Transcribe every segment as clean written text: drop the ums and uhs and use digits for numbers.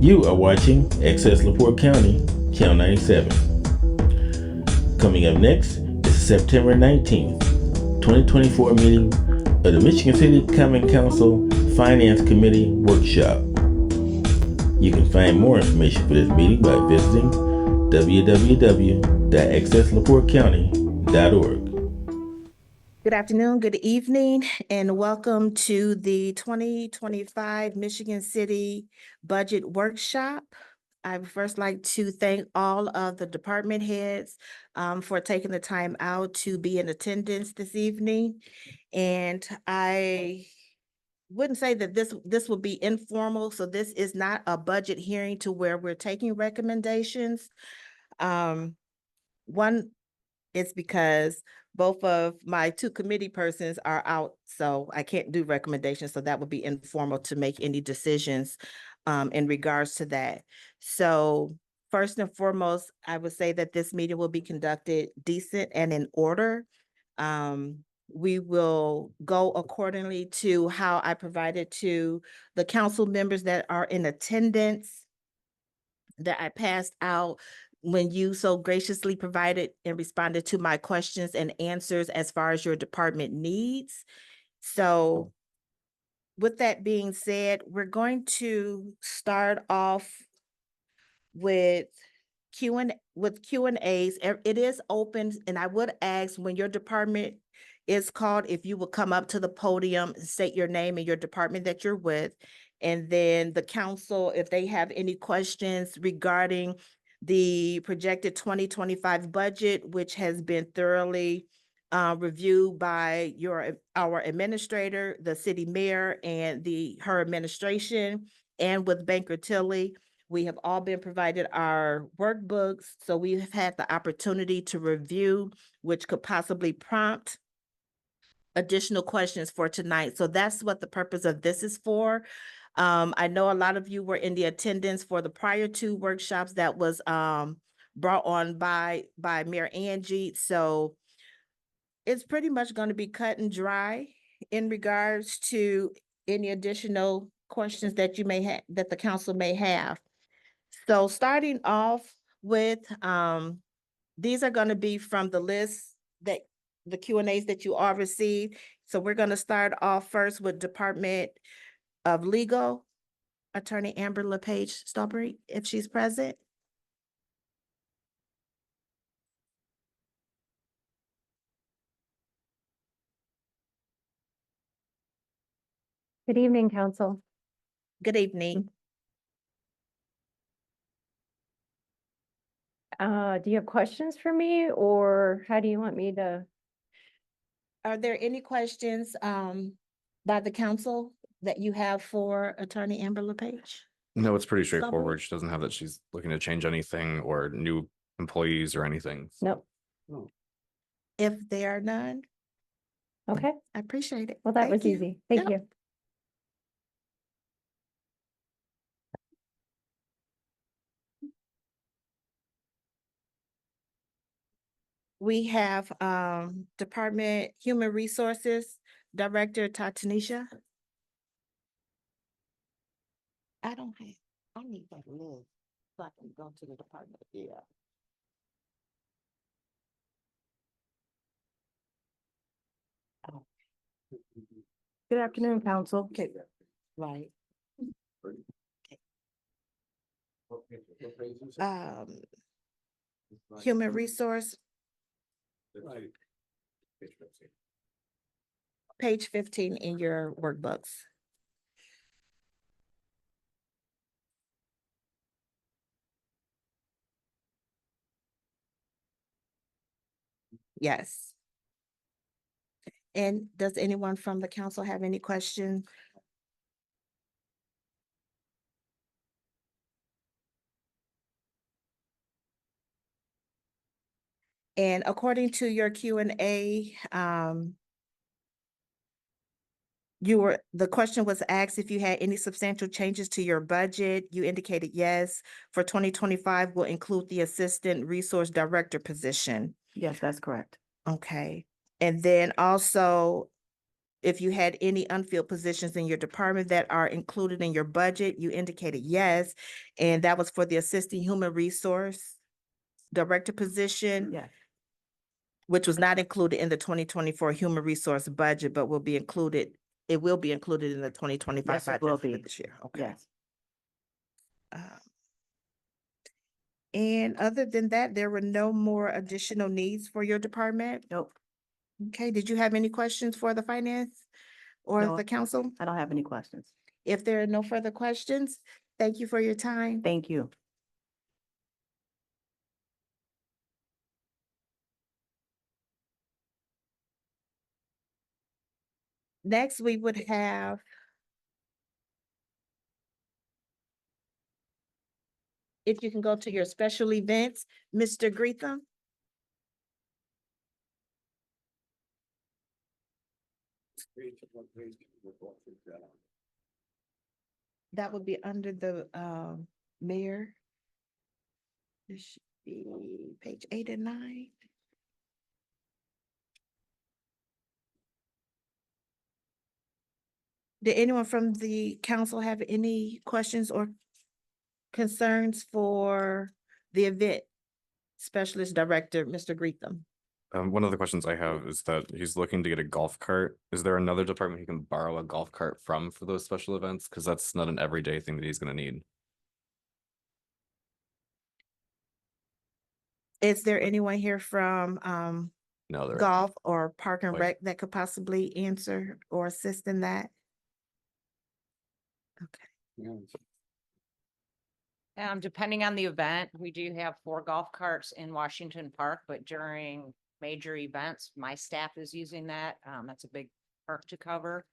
You are watching Access LaPorte County, Channel 97. Coming up next is the September 19th, 2024 meeting of the Michigan City Common Council Finance Committee Workshop. You can find more information for this meeting by visiting www.accesslaportecounty.org. Good afternoon, good evening, and welcome to the 2025 Michigan City Budget Workshop. I would first like to thank all of the department heads for taking the time out to be in attendance this evening. And I wouldn't say that this will be informal, so this is not a budget hearing to where we're taking recommendations. One, it's because both of my two committee persons are out, so I can't do recommendations, so that would be informal to make any decisions in regards to that. So first and foremost, I would say that this meeting will be conducted decent and in order. We will go accordingly to how I provided to the council members that are in attendance, that I passed out when you so graciously provided and responded to my questions and answers as far as your department needs. So with that being said, we're going to start off with Q&As. It is open, and I would ask when your department is called, if you will come up to the podium, state your name and your department that you're with. And then the council, if they have any questions regarding the projected 2025 budget, which has been thoroughly reviewed by our administrator, the city mayor, and her administration, and with Banker Tilly. We have all been provided our workbooks, so we have had the opportunity to review, which could possibly prompt additional questions for tonight. So that's what the purpose of this is for. I know a lot of you were in the attendance for the prior two workshops that was brought on by Mayor Angie. So it's pretty much going to be cut and dry in regards to any additional questions that you may have, that the council may have. So starting off with, these are going to be from the list that the Q&As that you all received. So we're going to start off first with Department of Legal, Attorney Amber LePage Strawberry, if she's present. Good evening, Council. Good evening. Do you have questions for me, or how do you want me to? Are there any questions by the council that you have for Attorney Amber LePage? No, it's pretty straightforward. She doesn't have that she's looking to change anything or new employees or anything. Nope. If there are none, Okay, I appreciate it. well, that Thank was you. easy. Thank Yep. you. We have Department Human Resources Director Tatanisha. I need that list so I can go to the department. Yeah. Good afternoon, Council. Okay, right. Human Resource, page 15 in your workbooks. Yes. And does anyone from the council have any questions? And according to your Q&A, the question was asked if you had any substantial changes to your budget. You indicated yes. For 2025 will include the Assistant Resource Director position. Yes, that's correct. Okay. And then also If you had any unfilled positions in your department that are included in your budget, you indicated yes. And that was for the Assistant Human Resource Director position. Yeah. Which was not included in the 2024 human resource budget, but will be included, it will be included in the 2025 Yes, it budget will for be. this year. Okay. Yes. And other than that, there were no more additional needs for your department? Nope. Okay, did you have any questions for the finance or No. the council? I don't have any questions. If there are no further questions, thank you for your time. Thank you. Next, we would have if you can go to your special events, Mr. Greetham. That would be under the mayor. This should be page 8 and 9. Did anyone from the council have any questions or concerns for the event specialist director, Mr. Greetham? One of the questions I have is that he's looking to get a golf cart. Is there another department he can borrow a golf cart from for those special events? Because that's not an everyday thing that he's gonna need. Is there anyone here from No, there. golf or park and Like- rec that could possibly answer or assist in that? Okay. Depending on the event, we do have 4 golf carts in Washington Park, but during major events, my staff is using that. That's a big park to cover.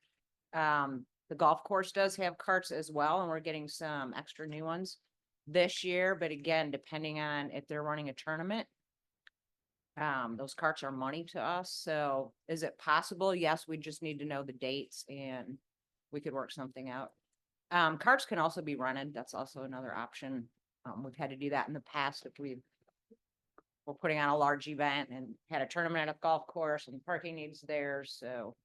The golf course does have carts as well, and we're getting some extra new ones this year, but again, depending on if they're running a tournament. Those carts are money to us, so is it possible? Yes, we just need to know the dates and we could work something out. Carts can also be rented. That's also another option. We've had to do that in the past if we're putting on a large event and had a tournament at a golf course and parking needs there. So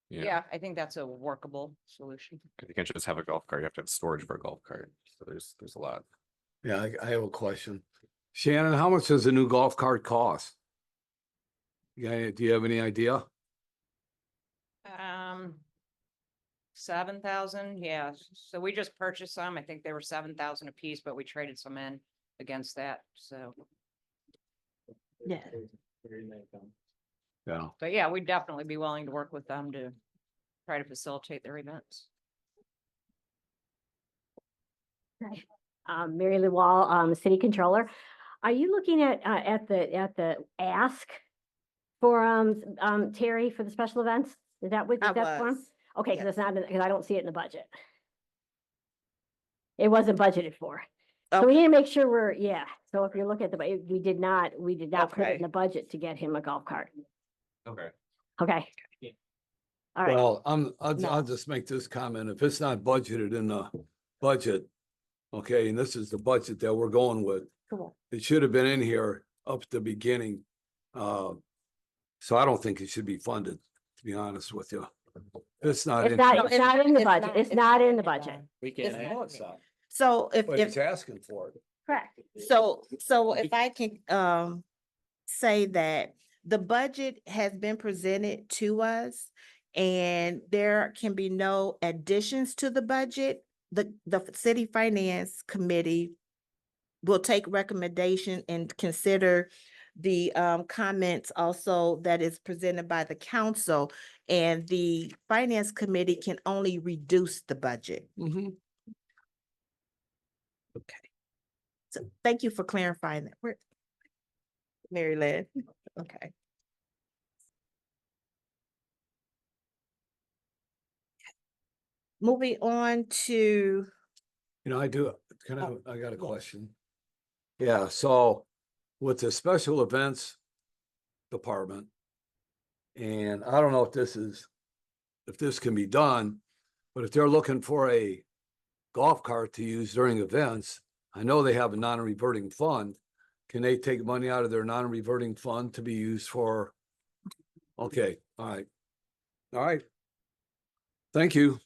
yeah, I think that's a workable solution. You can't just have a golf cart. You have to have storage for a golf cart. So there's a lot. Yeah, I have a question. Shannon, how much does a new golf cart cost? Yeah, do you have any idea? 7,000, yeah. So we just purchased some. I think they were 7,000 a piece, but we traded some in against that. So, Yeah. Yeah. but yeah, we'd definitely be willing to work with them to try to facilitate their events. Mary Lou Wall, City Controller. Are you looking at the ask for, Terry for the special events? Is that what I that's for? was. Okay, because it's not, because I don't see it in the budget. It wasn't budgeted for. So we Okay. need to make sure so if you look at we did not put it Okay. in the budget to get him a golf cart. Okay. Okay. All right. Well, No. I'll just make this comment. If it's not budgeted in the budget, okay, and this is the budget that we're going with, Cool. it should have been in here up at the beginning. So I don't think it should be funded, to be honest with you. It's not. It's in- not in the it's budget. not- It's it's not in the not. budget. We can't can't have have some. So But it's asking for it. Correct. So if I can say that the budget has been presented to us and there can be no additions to the budget, the city finance committee will take recommendation and consider the comments also that is presented by the council, and the finance committee can only reduce the budget. Mhm. Okay. So thank you for clarifying that. Mary Lynn, okay. Moving on to, You know, I got a yeah. question. Yeah, so with the special events department, and I don't know if this can be done, but if they're looking for a golf cart to use during events, I know they have a non-reverting fund. Can they take money out of their non-reverting fund to be used for? Okay, all right. All right, Thank you.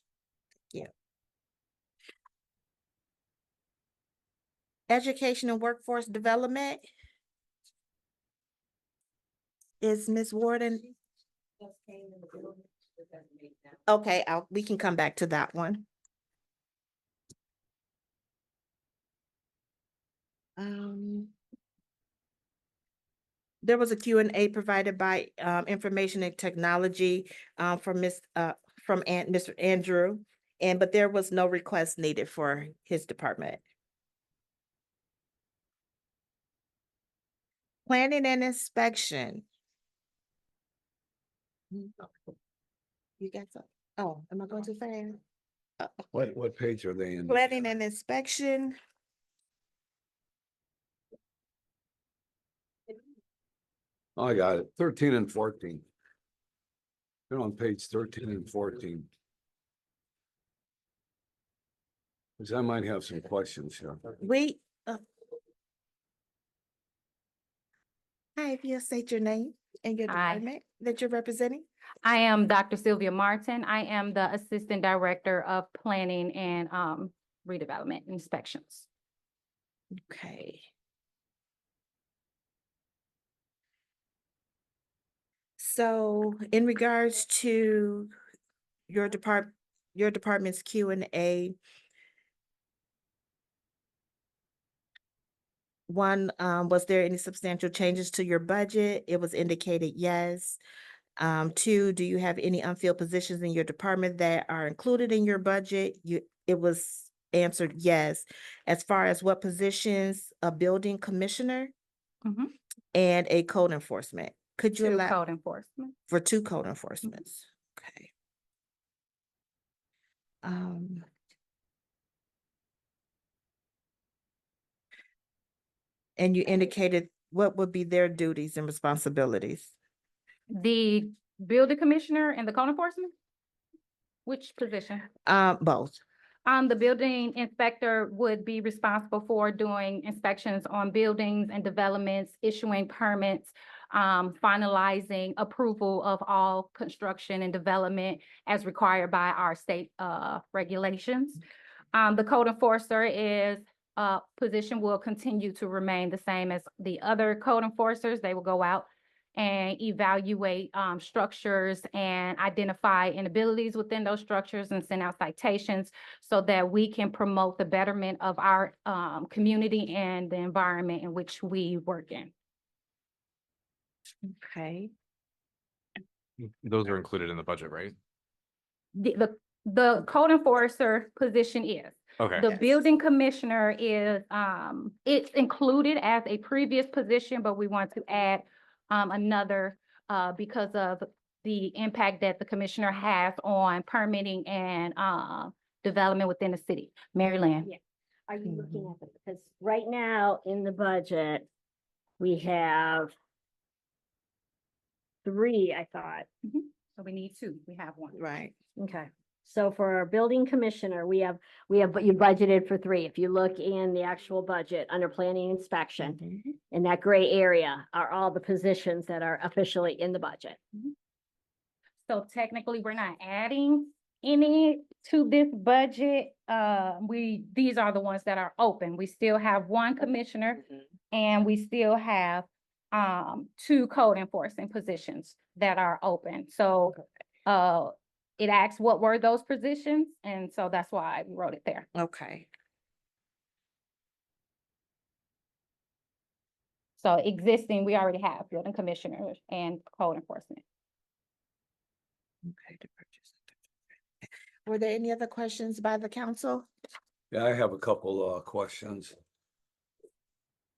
Education and Workforce Development. Is Ms. Warden? Okay, we can come back to that one. There was a Q&A provided by Information and Technology from Mr. Andrew, but there was no request needed for his department. Planning and Inspection. You got some? Oh, am I going too fast? What page are they in? Planning and Inspection. Oh, I got it. 13 and 14. They're on page 13 and 14. Because I might have some questions here. Hi, if you'll state your name and your Hi. department that you're representing. I am Dr. Sylvia Martin. I am the Assistant Director of Planning and Redevelopment Inspections. Okay. So in regards to your department's Q&A, one, was there any substantial changes to your budget? It was indicated yes. Two, do you have any unfilled positions in your department that are included in your budget? It was answered yes. As far as what positions, a building commissioner Mhm. and a code enforcement. Could you To allow code enforcement. for two code enforcements? Okay. And you indicated what would be their duties and responsibilities? The building commissioner and the code enforcement? Which position? Both. The building inspector would be responsible for doing inspections on buildings and developments, issuing permits, finalizing approval of all construction and development as required by our state regulations. The code enforcer position will continue to remain the same as the other code enforcers. They will go out and evaluate structures and identify inabilities within those structures and send out citations so that we can promote the betterment of our community and the environment in which we work in. Okay. Those are included in the budget, right? The code enforcer position is. Okay. The Yes. building commissioner is, it's included as a previous position, but we want to add another because of the impact that the commissioner has on permitting and development within the city. Mary Lynn. Yeah. Are you looking at it? Because right now in the budget, we have 3, I thought. So we need 2. We have 1. Right. Okay. So for our building commissioner, we have, but you budgeted for 3. If you look in the actual budget under planning and inspection, Mhm. in that gray area are all the positions that are officially in the budget. So technically, we're not adding any to this budget. These are the ones that are open. We still have 1 commissioner and we still have 2 code enforcement positions that are open. So it asks what were those positions, and so that's why we wrote it there. Okay. So existing, we already have building commissioners and code enforcement. Okay. Were there any other questions by the council? Yeah, I have a couple questions.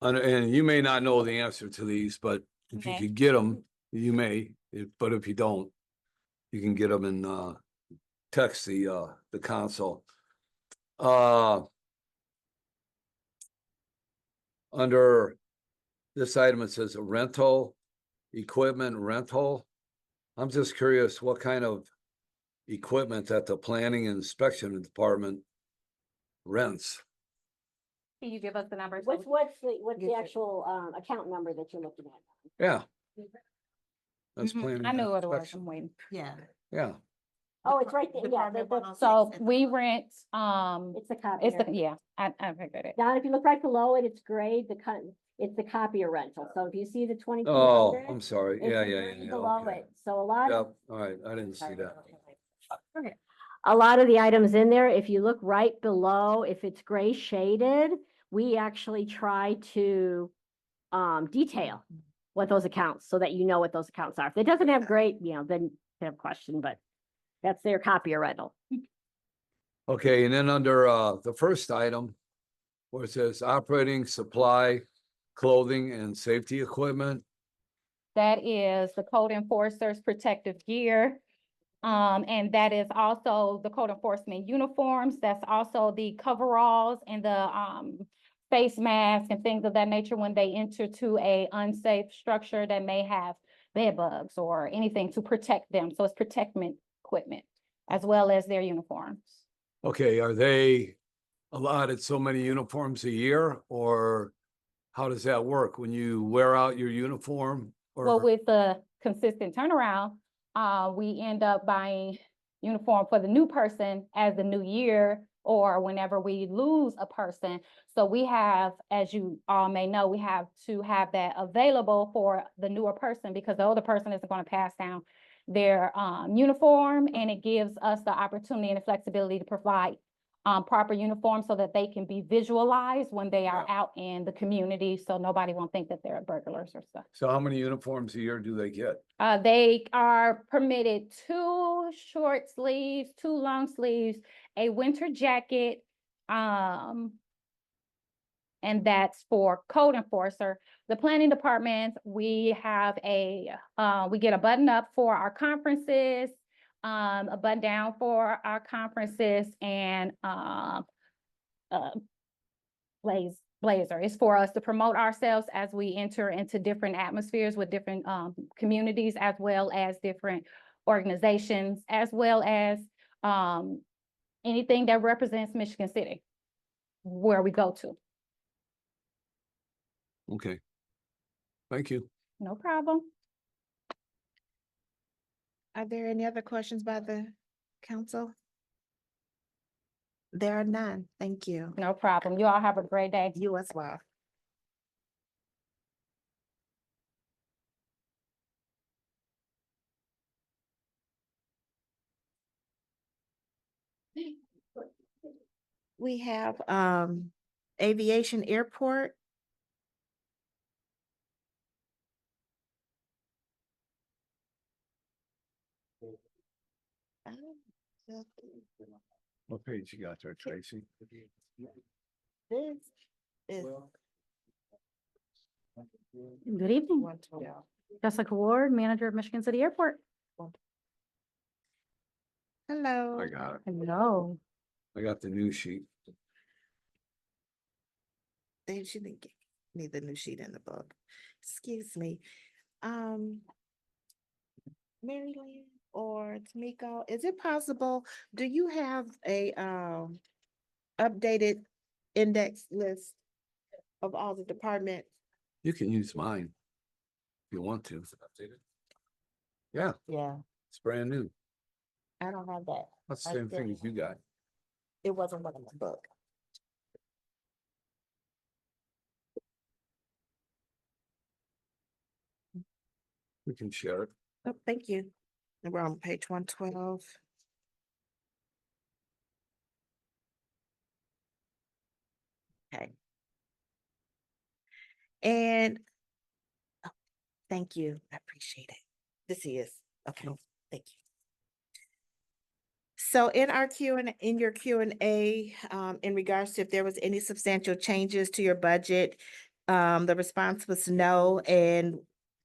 And you may not know the answer to these, but if you Okay. could get them, you may, but if you don't, you can get them in text the council. Under this item, it says equipment rental. I'm just curious what kind of equipment that the planning and inspection department rents. Can you give us the numbers? What's the actual account number that you're looking at? Yeah. That's Mhm. planning. I and knew what it was. inspection. I'm waiting. Yeah. Yeah, Oh, it's right there, yeah, Department the- 106 So and we the- rent, it's the copier. it's the, yeah, I figured it. Down, if you look right below it, it's gray, it's the copier rental. So if you see the 2200. Oh, I'm sorry. it's Yeah, the yeah, green yeah. Below Okay. it, so a lot of. Yep, all right, I didn't see that. A lot of the items in there, if you look right below, if it's gray shaded, we actually try to detail what those accounts, so that you know what those accounts are. If it doesn't have great, then you have a question, but that's their copier rental. Okay, and then under the first item, where it says operating supply, clothing and safety equipment. That is the code enforcers' protective gear. And that is also the code enforcement uniforms. That's also the coveralls and the face masks and things of that nature when they enter to a unsafe structure that may have bed bugs or anything to protect them. So it's protectment equipment as well as their uniforms. Okay, are they allotted so many uniforms a year, or how does that work when you wear out your uniform? Well, Or, with the consistent turnaround, we end up buying uniform for the new person as the new year or whenever we lose a person. So we have, as you all may know, we have to have that available for the newer person because the older person isn't going to pass down their uniform, and it gives us the opportunity and the flexibility to provide proper uniforms so that they can be visualized when they are out in the community, so nobody won't think that they're burglars or stuff. so how many uniforms a year do they get? They are permitted 2 short sleeves, 2 long sleeves, a winter jacket, and that's for code enforcer. The planning department, we have we get a button up for our conferences, a button down for our conferences, and blazer. It's for us to promote ourselves as we enter into different atmospheres with different communities, as well as different organizations, as well as anything that represents Michigan City, where we go to. Okay. Thank you. No problem. Are there any other questions by the council? There are none. Thank you. No problem. You all have a great day. You as well. We have aviation airport. What page you got there, Tracy? This is Good evening, 112. Jessica Ward, Manager of Michigan City Airport. Hello. I got it. Hello. I got the new sheet. She didn't give me the new sheet in the book. Excuse me. Mary Lynn or Tamiko, is it possible, do you have a updated index list of all the departments? You can use mine if you want to. Yeah, Yeah, it's brand new. I don't have that. That's the I same still- thing as you got. It wasn't one in my book. We can share it. Oh, thank you. And we're on page 112. Okay. And oh, thank you. I appreciate it. This is, okay, thank you. So in our in your Q&A, in regards to if there was any substantial changes to your budget, the response was no. And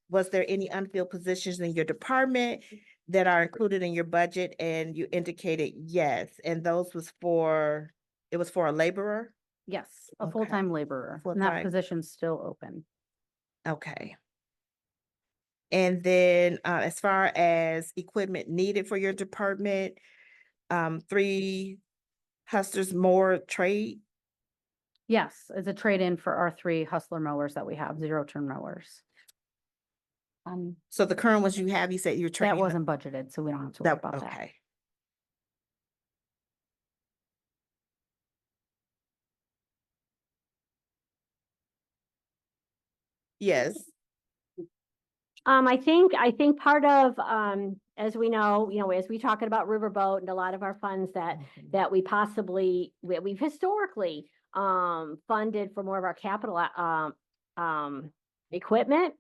was there any unfilled positions in your department that are included in your budget? And you indicated yes, and those was for, it was for a laborer? Yes, a Okay. full-time laborer, and Full-time. that position's still open. Okay. And then, as far as equipment needed for your department, 3 Hustlers more trade? Yes, it's a trade-in for our 3 Hustler mowers that we have, zero-turn mowers. So the current ones you have, you said you're trading. That wasn't budgeted, so we don't have to worry about that. Okay. Yes. I think part of, as we know, as we talking about Riverboat and a lot of our funds that we possibly, we've historically, funded for more of our capital, equipment.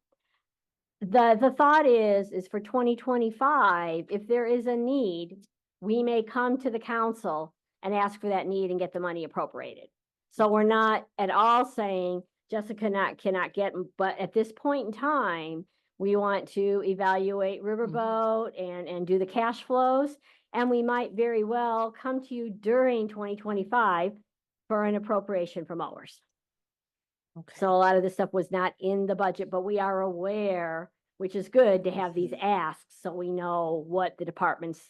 The thought is for 2025, if there is a need, we may come to the council and ask for that need and get the money appropriated. So we're not at all saying Jessica cannot get, but at this point in time, we want to evaluate Riverboat and do the cash flows. And we might very well come to you during 2025 for an appropriation for mowers. Okay. So a lot of this stuff was not in the budget, but we are aware, which is good to have these asks, so we know what the departments,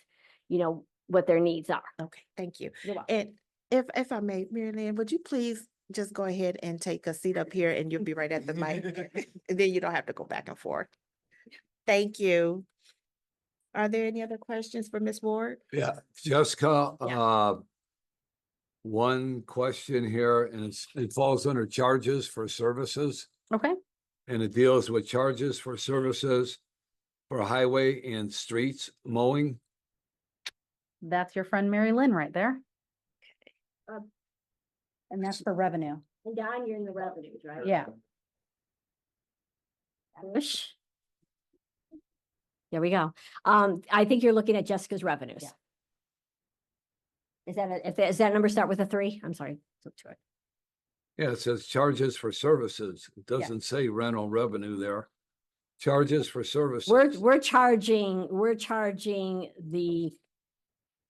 what their needs are. Okay, thank you. You're welcome. And if I may, Mary Lynn, would you please just go ahead and take a seat up here and you'll be right at the mic? And then you don't have to go back and forth. Thank you. Are there any other questions for Ms. Ward? Yeah, Jessica, Yeah. one question here, and it falls under charges for services, Okay, and it deals with charges for services for highway and streets mowing. that's your friend Mary Lynn right there. Um, And that's the revenue. And Don, you're in the revenues, right? Yeah. Whoosh. There we go. I think you're looking at Jessica's revenues. Yeah. Is that number start with a 3? I'm sorry. Yeah, it says charges for services. It doesn't say rental revenue there. Charges for services.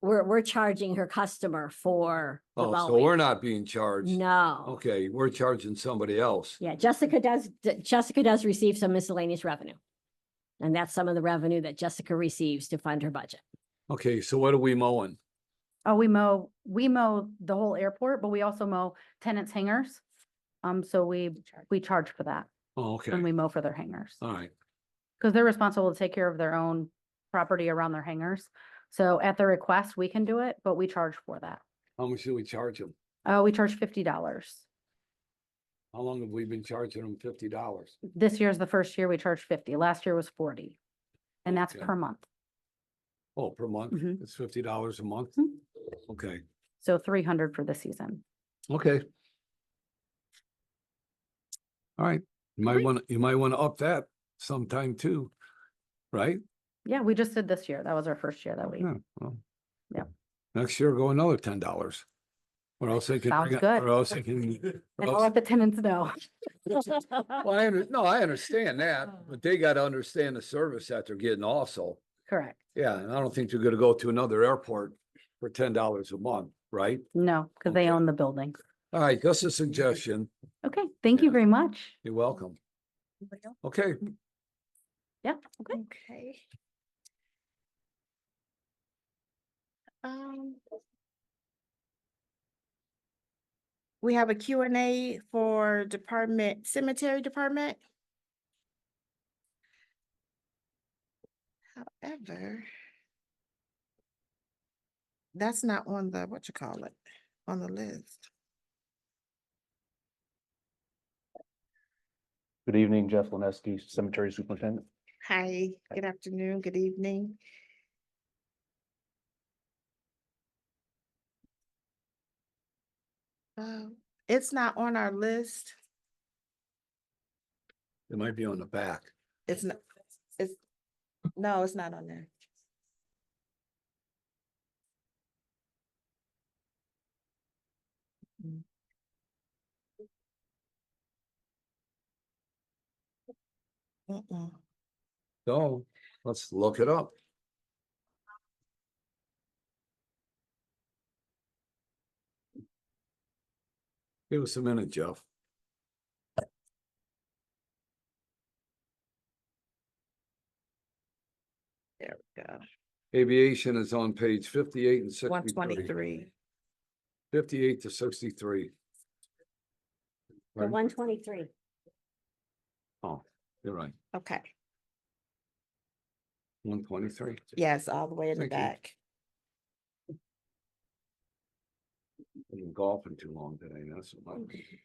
We're charging her customer for the Oh, so mowing. we're not being charged. No. Okay, we're charging somebody else. Yeah, Jessica does receive some miscellaneous revenue. And that's some of the revenue that Jessica receives to fund her budget. Okay, so what are we mowing? Oh, we mow the whole airport, but we also mow tenants' hangars. So we charge for that Oh, okay, when we mow for their hangars. all right. Because they're responsible to take care of their own property around their hangars. So at their request, we can do it, but we charge for that. How much do we charge them? We charge $50. How long have we been charging them $50? This year's the first year we charged 50. Last year was 40. And that's Okay. per month. Oh, per month? Mhm. It's $50 a month? Mhm. Okay, So 300 for the season. okay. All right, you might want to up that sometime too, right? Yeah, we just did this year. That was our first year that we, Yeah. Well, Yeah. Next year, go another $10. Or else they can. Sounds bring it- good. Or else they can. or and I'll else- let the tenants know. Well, I understand that, but they gotta understand the service that they're getting also. Correct. Yeah, and I don't think they're gonna go to another airport for $10 a month, right? No, because they Okay. own the building. All right, just a suggestion. Okay, thank you Yeah. very much. You're welcome. Okay, Yeah, okay. Okay. We have a Q&A for cemetery department. However, that's not on the, on the list. Good evening, Jeff Lineski, Cemetery Superintendent. Hi, good afternoon, good evening. It's not on our list. it might be on the back. It's not, no, it's not on there. Mm-mm. So let's look it up. Give us a minute, Jeff. There we go. Aviation is on page 58 and 63. 123. 58 to 63. The Right? 123. Oh, you're right. Okay, 123. yes, all the way in the Thank you. back. I've been golfing too long today. That's what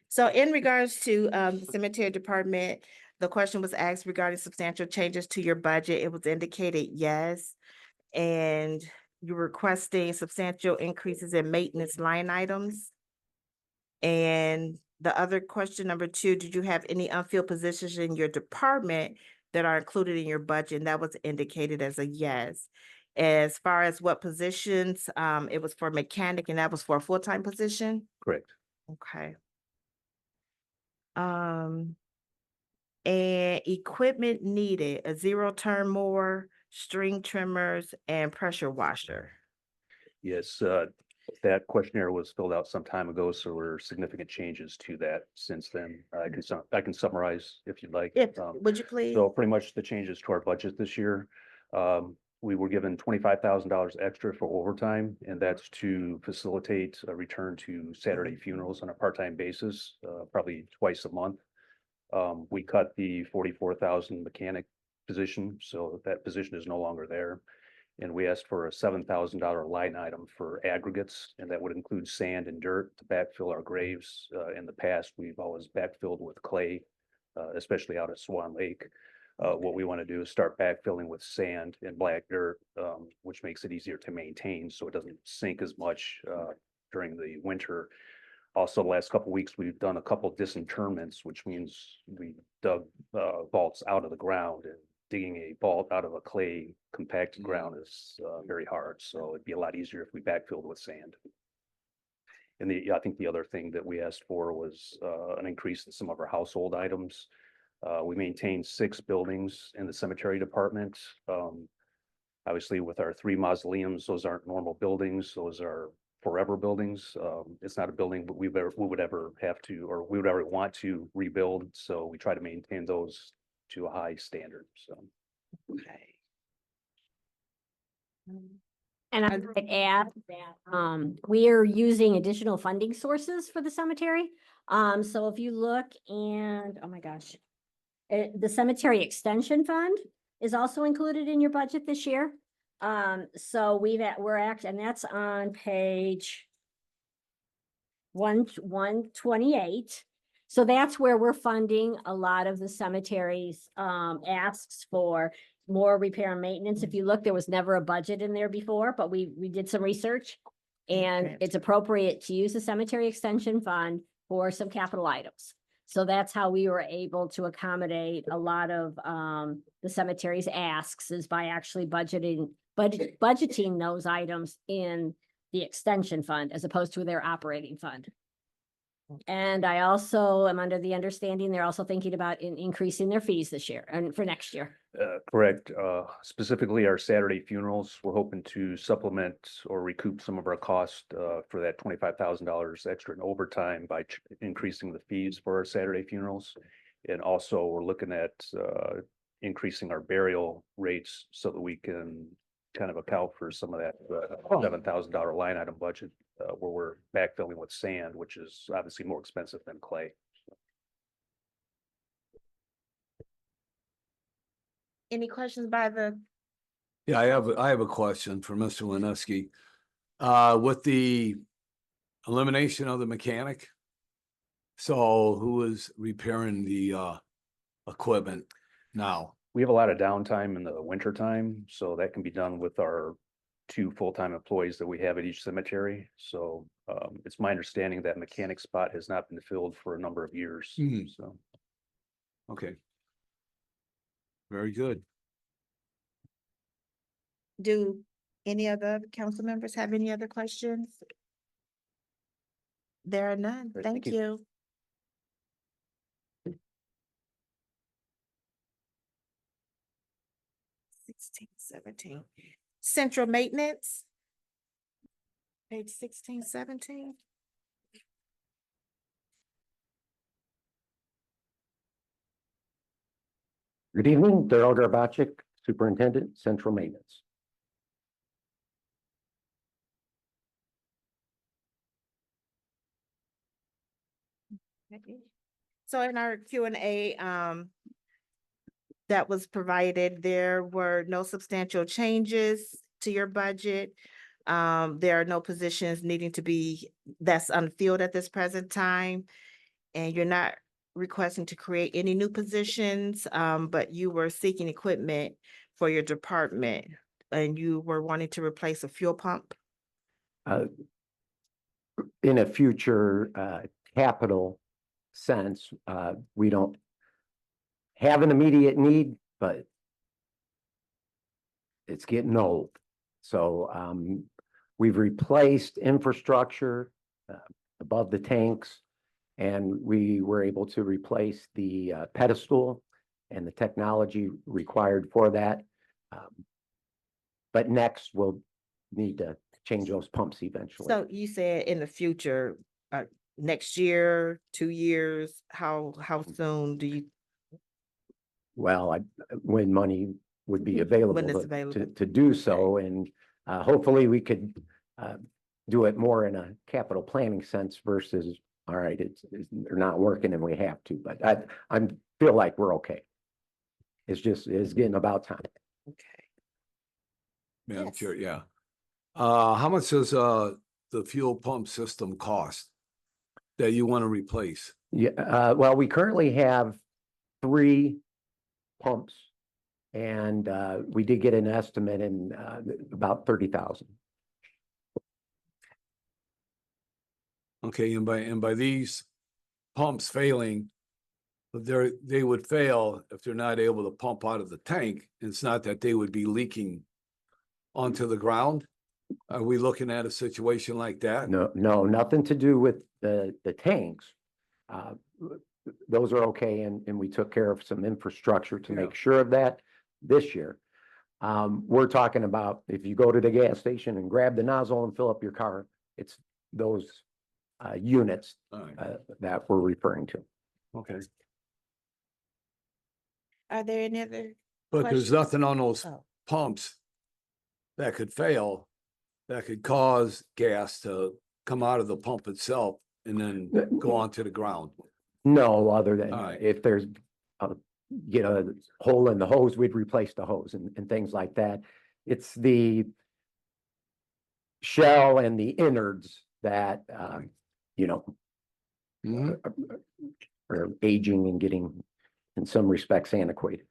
So in regards to the cemetery department, The question was asked regarding substantial changes to your budget. It was indicated yes. And you're requesting substantial increases in maintenance line items. And the other question, number 2, did you have any unfilled positions in your department that are included in your budget? And that was indicated as a yes. As far as what positions, it was for mechanic and that was for a full-time position? Correct. Okay. And equipment needed, a 0-turn mower, string trimmers, and pressure washer. Yes, that questionnaire was filled out some time ago, so there were significant changes to that since then. I can summarize if you'd like. If, would you please? So pretty much the changes to our budget this year. We were given $25,000 extra for overtime, and that's to facilitate a return to Saturday funerals on a part-time basis, probably twice a month. We cut the 44,000 mechanic position, so that position is no longer there. And we asked for a $7,000 line item for aggregates, and that would include sand and dirt to backfill our graves. In the past, we've always backfilled with clay, especially out at Swan Lake. What we want to do is start backfilling with sand and black dirt, which makes it easier to maintain, so it doesn't sink as much during the winter. Also, the last couple of weeks, we've done a couple disinterments, which means we dug vaults out of the ground, and digging a vault out of a clay compacted ground is very hard. So it'd be a lot easier if we backfilled with sand. And I think the other thing that we asked for was an increase in some of our household items. We maintain 6 buildings in the cemetery department. Obviously, with our 3 mausoleums, those aren't normal buildings. Those are forever buildings. It's not a building we would ever have to, or we would ever want to rebuild. So we try to maintain those to a high standard. So. Okay. And I would add that, we are using additional funding sources for the cemetery. So if you look and, oh my gosh, the cemetery extension fund is also included in your budget this year. So and that's on page 128. So that's where we're funding a lot of the cemetery's asks for more repair and maintenance. If you look, there was never a budget in there before, but we did some research. And Okay. it's appropriate to use the cemetery extension fund for some capital items. So that's how we were able to accommodate a lot of the cemetery's asks, is by actually budgeting those items in the extension fund as opposed to their operating fund. And I also am under the understanding they're also thinking about increasing their fees this year and for next year. Correct. Specifically our Saturday funerals, we're hoping to supplement or recoup some of our cost for that $25,000 extra in overtime by increasing the fees for our Saturday funerals. And also we're looking at increasing our burial rates so that we can kind of account for some of that $7,000 line item budget where we're backfilling with sand, which is obviously more expensive than clay. Any questions by the, Yeah, I have a question for Mr. Lineski. With the elimination of the mechanic, so who is repairing the equipment now? We have a lot of downtime in the winter time, so that can be done with our 2 full-time employees that we have at each cemetery. So it's my understanding that mechanic spot has not been filled for a number of years. Mhm. So Okay. Very good. do any other council members have any other questions? There are none. Great, Thank thank you. Sixteen, 17. Central maintenance. Page 16, 17. Good evening, Darrell Garbacik, Superintendent, Central Maintenance. So in our Q&A, that was provided, there were no substantial changes to your budget. There are no positions needing to be, that's unfilled at this present time. And you're not requesting to create any new positions, but you were seeking equipment for your department and you were wanting to replace a fuel pump? In a future capital sense, we don't have an immediate need, but it's getting old. So we've replaced infrastructure above the tanks, and we were able to replace the pedestal and the technology required for that. But next, we'll need to change those pumps eventually. So you said in the future, next year, 2 years, how soon do you? Well, when money would be available it's to available. to do so, and hopefully we could do it more in a capital planning sense versus, all right, they're not working and we have to, but I feel like we're okay. It's getting about time. Okay. Madam Yes. Chair, yeah. How much does the fuel pump system cost that you want to replace? Yeah, well, we currently have 3 pumps, and we did get an estimate in about 30,000. Okay, and by these pumps failing, they would fail if they're not able to pump out of the tank. It's not that they would be leaking onto the ground. Are we looking at a situation like that? No, nothing to do with the tanks. Those are okay, and we took care of some infrastructure to make sure of that this year. We're talking about if you go to the gas station and grab the nozzle and fill up your car, it's those units All right, that we're referring to. okay. Are there any other? But there's questions? nothing on those Oh. pumps that could fail, that could cause gas to come out of the pump itself and then go onto the ground. No, other than All right. if there's a hole in the hose, we'd replace the hose and things like that. It's the shell and the innards that, Mhm. are aging and getting, in some respects, antiquated.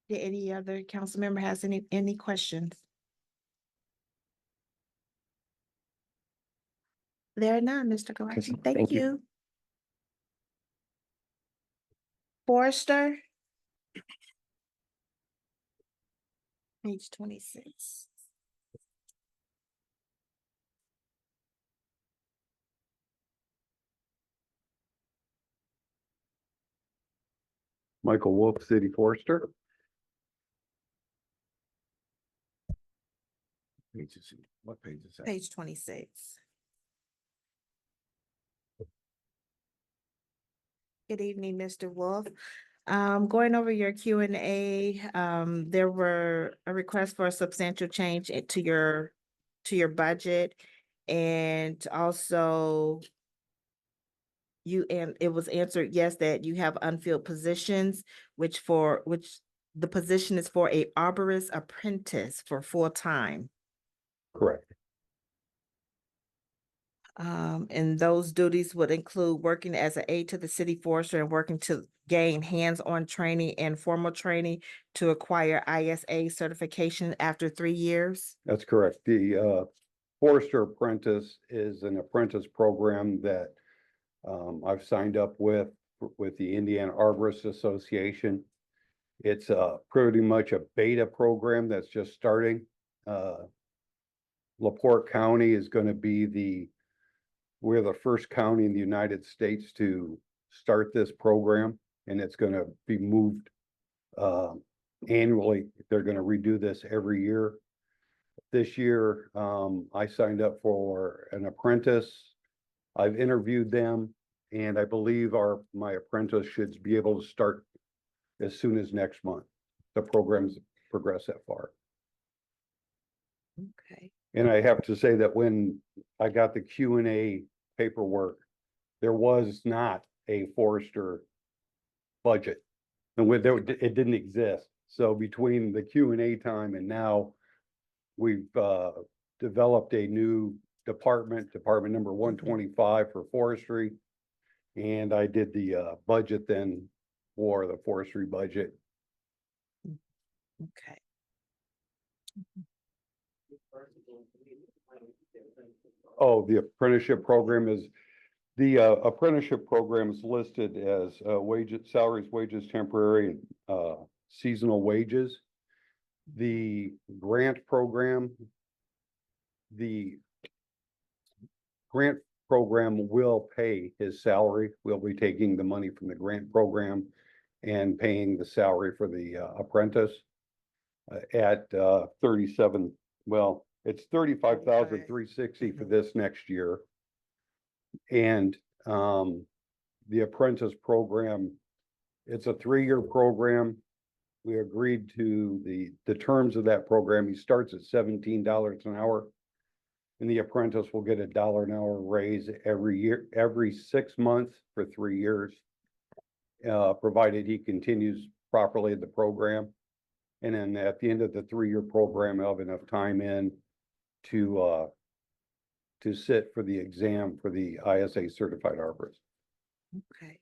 Did any other council member has any questions? There are none, Mr. Garachi. Thank Thank you. you. Forrester. Page 26. Michael Wolf, City Forester. What page is that? Page 26. Good evening, Mr. Wolf. Going over your Q&A, there were a request for a substantial change to your budget. And also it was answered, yes, that you have unfilled positions, which the position is for a arborist apprentice for full-time. Correct. And those duties would include working as an aide to the city forester and working to gain hands-on training and formal training to acquire ISA certification after 3 years. That's correct. The Forester Apprentice is an apprentice program that I've signed up with the Indiana Arborists Association. It's pretty much a beta program that's just starting. LaPorte County is going to be we're the first county in the United States to start this program, and it's going to be moved annually. They're going to redo this every year. This year, I signed up for an apprentice. I've interviewed them, and I believe my apprentice should be able to start as soon as next month. The program's progressed that far. Okay. And I have to say that when I got the Q&A paperwork, there was not a Forester budget. And it didn't exist. So between the Q&A time and now, we've developed a new department number 125 for forestry. And I did the budget then for the forestry budget. Okay. Oh, the apprenticeship program is, the apprenticeship program is listed as wages, salaries, wages, temporary, and seasonal wages. The grant program, the grant program will pay his salary. We'll be taking the money from the grant program and paying the salary for the apprentice at 37, well, it's 35,360 for this next year. And the apprentice program, it's a 3-year program. We agreed to the terms of that program. He starts at $17 an hour. And the apprentice will get $1 an hour raise every year, every 6 months for 3 years. Provided he continues properly the program. And then at the end of the 3-year program, he'll have enough time in to sit for the exam for the ISA certified arborist. Okay.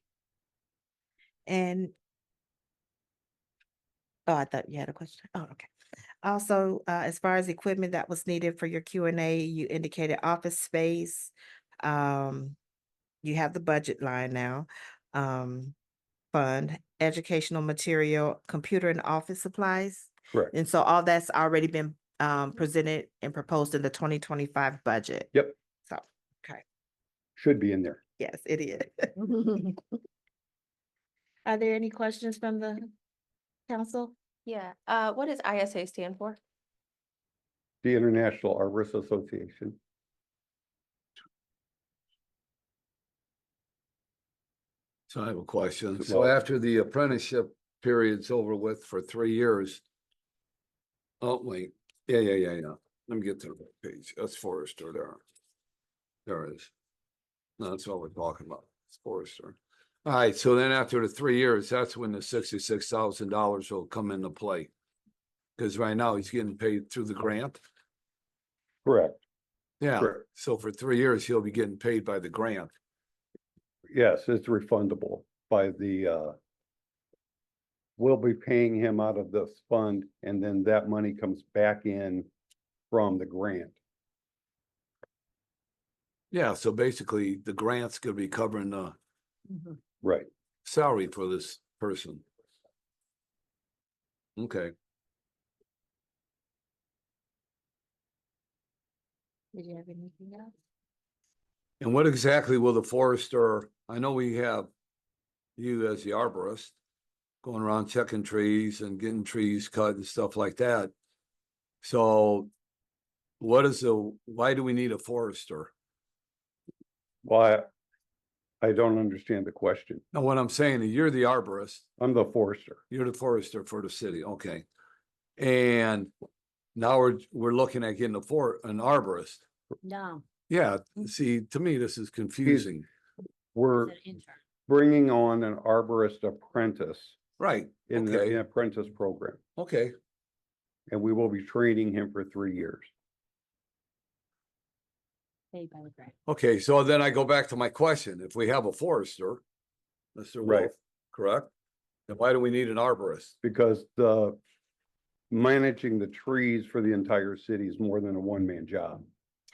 And oh, I thought you had a question. Oh, okay. Also, as far as equipment that was needed for your Q&A, you indicated office space. You have the budget line now. Fund, educational material, computer and office supplies. Correct. And so all that's already been presented and proposed in the 2025 budget. Yep, So, okay, should be in there. yes, it is. Are there any questions from the council? Yeah, what does ISA stand for? The International Arborist Association. So I have a question. Well- So after the apprenticeship period's over with for 3 years. Oh, wait, yeah. Let me get to the page. That's Forester there. There it is. No, that's what we're talking about. It's Forester. All right, so then after the 3 years, that's when the $66,000 will come into play. Because right now he's getting paid through the grant. Correct. Yeah, Correct. so for 3 years, he'll be getting paid by the grant. Yes, it's refundable by the we'll be paying him out of this fund, and then that money comes back in from the grant. Yeah, so basically the grant's gonna be covering the Right. salary for this person. Okay, Did you have anything else? and what exactly will the forester, I know we have you as the arborist going around checking trees and getting trees cut and stuff like that. So why do we need a forester? Well, I don't understand the question. Now, what I'm saying, is you're the arborist, I'm the forester. you're the forester for the city, okay. And now we're looking at getting an arborist. No. Yeah, see, to me, this is confusing. We're bringing on an arborist apprentice Right, in the okay, apprentice program, okay. and we will be training him for 3 years. Paid by the grant. Okay, so then I go back to my question. If we have a forester, Mr. Right. Wolf, correct? Then why do we need an arborist? Because managing the trees for the entire city is more than a one-man job.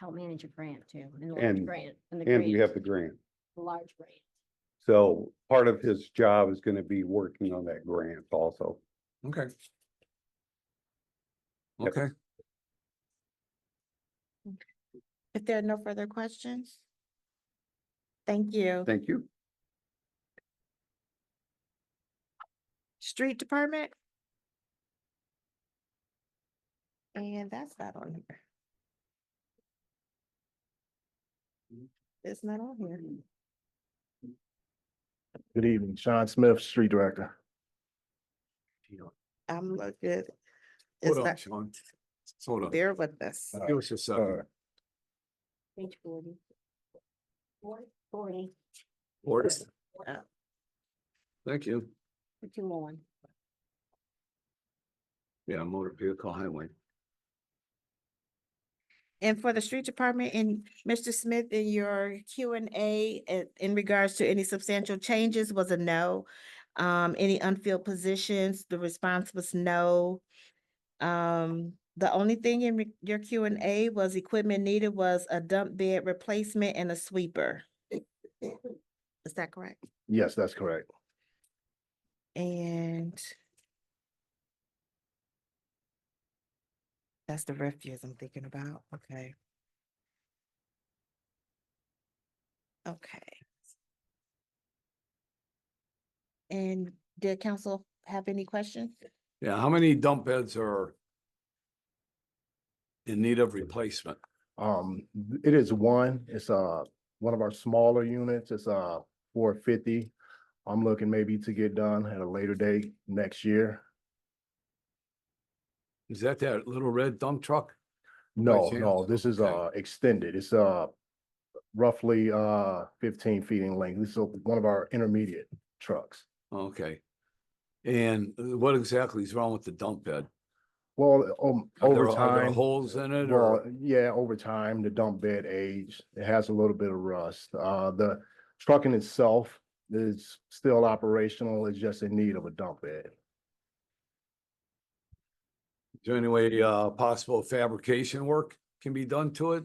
Help manage a grant too, and the And- large grant, and the And we have grant, the grant. the large grant. So part of his job is gonna be working on that grant also. Okay. Yep. Okay, If there are no further questions. Thank you. Thank you. Street Department? And that's not on here. It's not on here. Good evening, Sean Smith, Street Director. I'm looking. It's hold on, not, Sean. Hold on. bear with us. Give us a second. Page 40. 40, Order. Uh, Thank you. for 201. Yeah, motor vehicle highway. And for the street department and Mr. Smith, in your Q and A, in regards to any substantial changes was a no. Any unfilled positions, the response was no. The only thing in your Q and A was equipment needed was a dump bed replacement and a sweeper. Is that correct? Yes, that's correct. And that's the refuse I'm thinking about. Okay. Okay. And did council have any questions? Yeah, how many dump beds are in need of replacement? It is one, it's one of our smaller units, it's 450. I'm looking maybe to get done at a later date next year. Is that little red dump truck? No, chance? no, this is Okay. extended. It's roughly 15 feet in length. This is one of our intermediate trucks. Okay. And what exactly is wrong with the dump bed? Well, Are over there time. holes in it Well, or? yeah, over time, the dump bed aged, it has a little bit of rust. The truck in itself is still operational, it's just in need of a dump bed. Is there any way, possible fabrication work can be done to it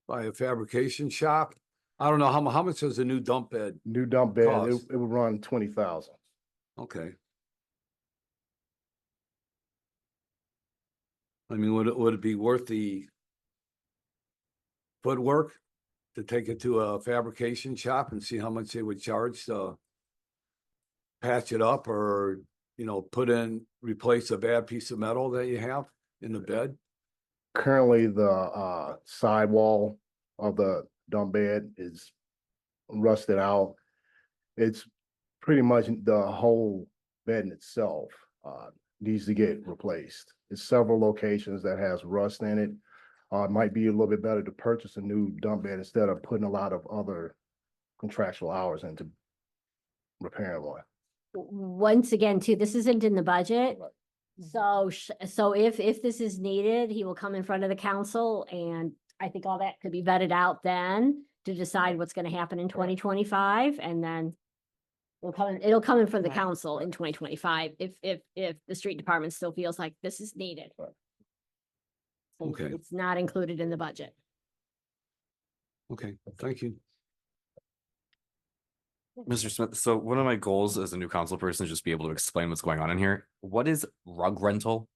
by a fabrication shop? I don't know, how much does a new dump bed? New dump bed, Cost. it would run 20,000. Okay. I mean, would it be worth the footwork to take it to a fabrication shop and see how much they would charge to patch it up or, replace a bad piece of metal that you have in the bed? Currently, the sidewall of the dump bed is rusted out. It's pretty much the whole bed in itself needs to get replaced. It's several locations that has rust in it. It might be a little bit better to purchase a new dump bed instead of putting a lot of other contractual hours into repairing one. Once again, too, this isn't in the budget. So, so if this is needed, he will come in front of the council and I think all that could be vetted out then to decide what's gonna happen in 2025 and then it'll come in front of the Right. council in 2025 if the street department still feels like this is needed. So Okay. It's not included in the budget. Okay, thank you. Mr. Smith, so one of my goals as a new council person is just be able to explain what's going on in here. What is rug rental?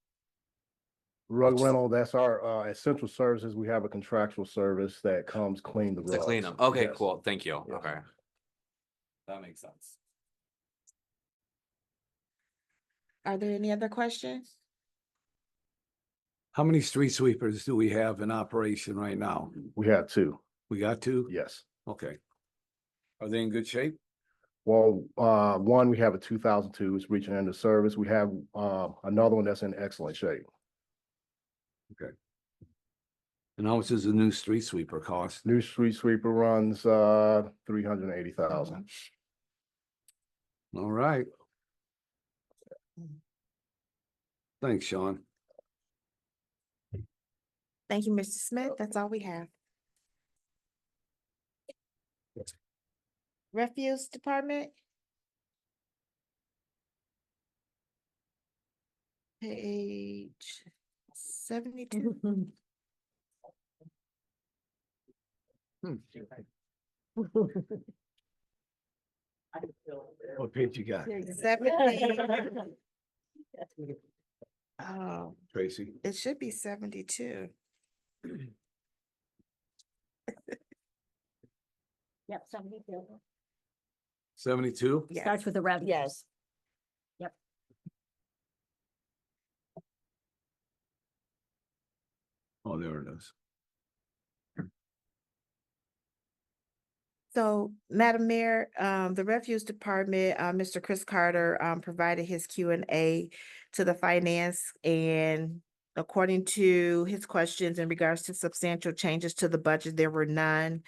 Rug rental, that's our essential services. We have a contractual service that comes clean the rugs. To clean them. Okay, Yes. cool. Thank you. Yes. Okay. That makes sense. Are there any other questions? How many street sweepers do we have in operation right now? We have two, We got two? yes. Okay. Are they in good shape? Well, one, we have a 2002, it's reaching end of service. We have another one that's in excellent shape. And how much does a new street sweeper cost? New street sweeper runs 380,000. All right. Thanks, Sean. Thank you, Mr. Smith. That's all we have. Refuse Department. Page 72. What page you got, 70. Oh, Tracy? it should be 72. Yep, 72. 72? Yes. Starts with the revenues. Yes. Yep. Oh, there it is. So, Madam Mayor, the Refuse Department, Mr. Chris Carter, provided his Q and A to the finance, and according to his questions in regards to substantial changes to the budget, there were none.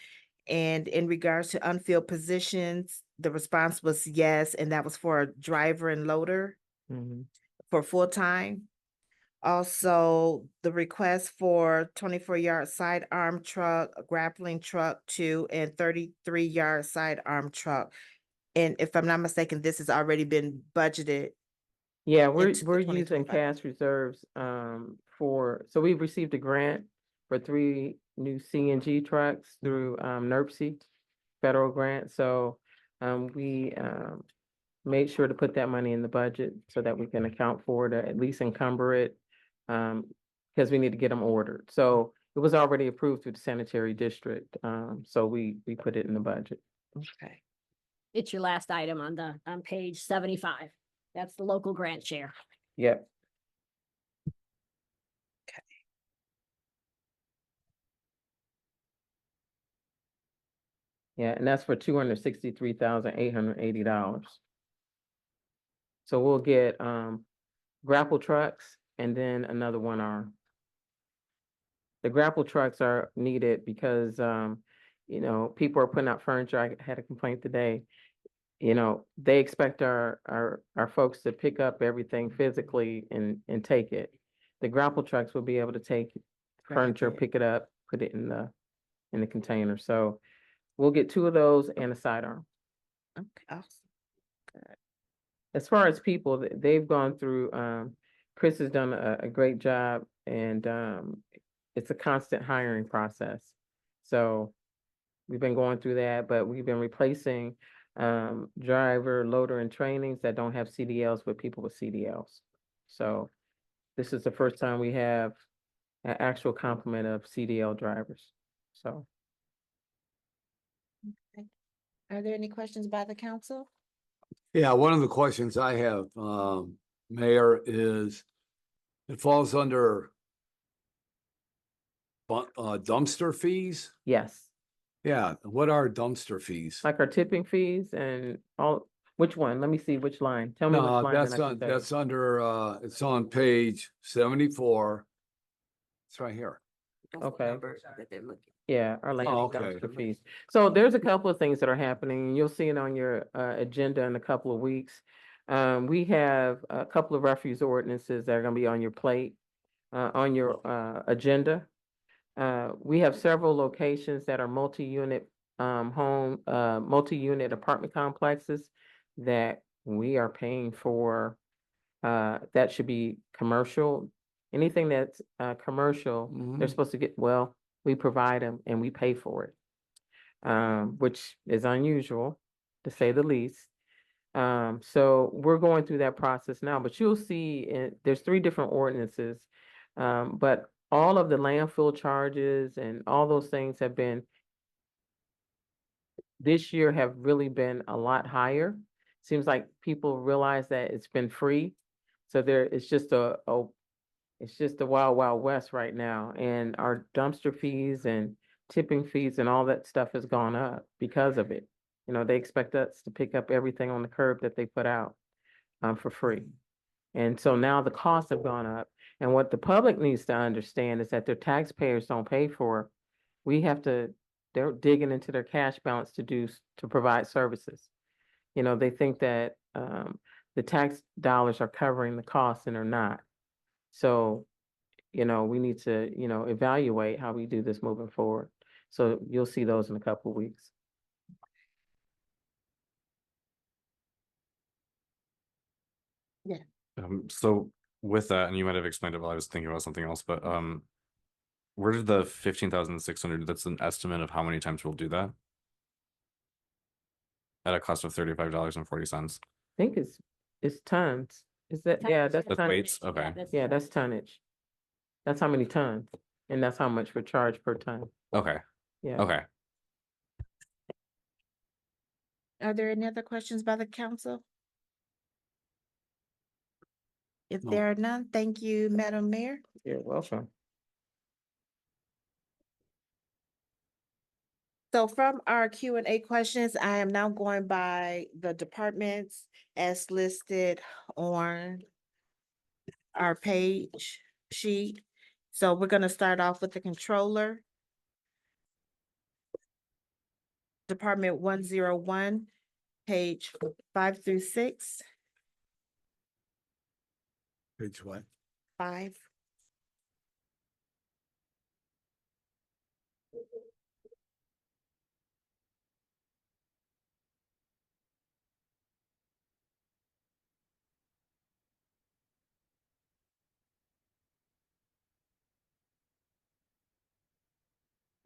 And in regards to unfilled positions, the response was yes, and that was for a driver and loader for full-time. Also, the request for 24-yard sidearm truck, a grappling truck 2, and 33-yard sidearm truck. And if I'm not mistaken, this has already been budgeted. Yeah, we're into the we're using 2025. cash reserves so we've received a grant for 3 new CNG trucks through NERC federal grant. So we made sure to put that money in the budget so that we can account for it, or at least encumber it. Because we need to get them ordered. So it was already approved through the sanitary district. So we put it in the budget. Okay. It's your last item on page 75. That's the local grant share. Yep. Yeah, and that's for $263,880. So we'll get grapple trucks and then another 1 arm. The grapple trucks are needed because people are putting out furniture. I had a complaint today. They expect our folks to pick up everything physically and take it. The grapple trucks will be able to take furniture, it. pick it up, put it in the container. So we'll get 2 of those and a sidearm. Okay, awesome. As far as people, they've gone through, Chris has done a great job, and it's a constant hiring process. So we've been going through that, but we've been replacing driver, loader, and trainings that don't have CDLs with people with CDLs. So this is the first time we have an actual complement of CDL drivers. So. Are there any questions by the council? Yeah, one of the questions I have, Mayor, is it falls under dumpster fees? Yes, Yeah, what are dumpster fees? like our tipping fees and all, which one? Let me see which line. Tell me which No, line. that's and I can on, tell you. that's under, it's on page 74. It's right here. Okay. Yeah, our land Oh, okay. dumpster fees. So there's a couple of things that are happening, and you'll see it on your agenda in a couple of weeks. We have a couple of refuse ordinances that are gonna be on your plate, on your agenda. We have several locations that are multi-unit multi-unit apartment complexes that we are paying for, that should be commercial. Anything that's commercial, they're supposed to get, well, we provide them and we pay for it, which is unusual, to say the least. So we're going through that process now, but you'll see there's 3 different ordinances. But all of the landfill charges and all those things have been, this year have really been a lot higher. Seems like people realize that it's been free. So it's just it's just the wild, wild west right now. And our dumpster fees and tipping fees and all that stuff has gone up because of it. They expect us to pick up everything on the curb that they put out for free. And so now the costs have gone up. And what the public needs to understand is that their taxpayers don't pay for. They're digging into their cash balance to provide services. They think that the tax dollars are covering the costs, and they're not. So, we need to, evaluate how we do this moving forward. So you'll see those in a couple of weeks. So with that, and you might have explained it while I was thinking about something else, but where did the 15,600, that's an estimate of how many times we'll do that? At a cost of $35.40. I think it's tons. Is that, yeah, that's That's tonnage. weights, okay. Yeah, that's tonnage. That's how many tons, and that's how much we charge per ton. Okay, Yeah. okay. Are there any other questions by the council? If No. there are none, thank you, Madam Mayor. You're welcome. So from our Q&A questions, I am now going by the departments as listed on our page sheet. So we're gonna start off with the controller. Department 101, page 5 through 6. Page what? 5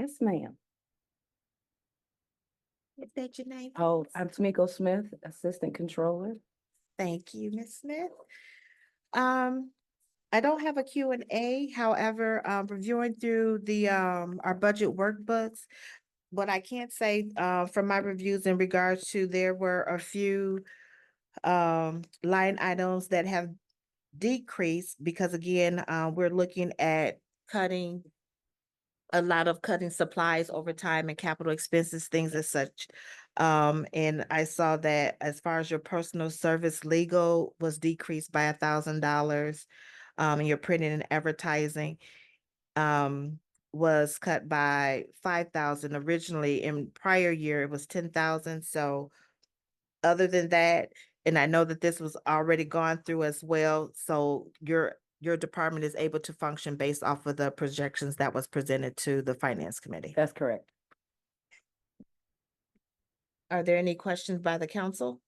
Yes, ma'am. Is that your name? Oh, I'm Tamiko Smith, Assistant Controller. Thank you, Ms. Smith. I don't have a Q and A, however, reviewing through the, our budget workbooks. What I can't say, from my reviews in regards to, there were a few, line items that have decreased because again, we're looking at cutting cutting supplies over time and capital expenses, things as such. And I saw that as far as your personal service legal was decreased by $1,000. And your printing and advertising, was cut by 5,000. Originally in prior year, it was 10,000. So other than that, and I know that this was already gone through as well, so your department is able to function based off of the projections that was presented to the finance committee. That's correct. Are there any questions by the council?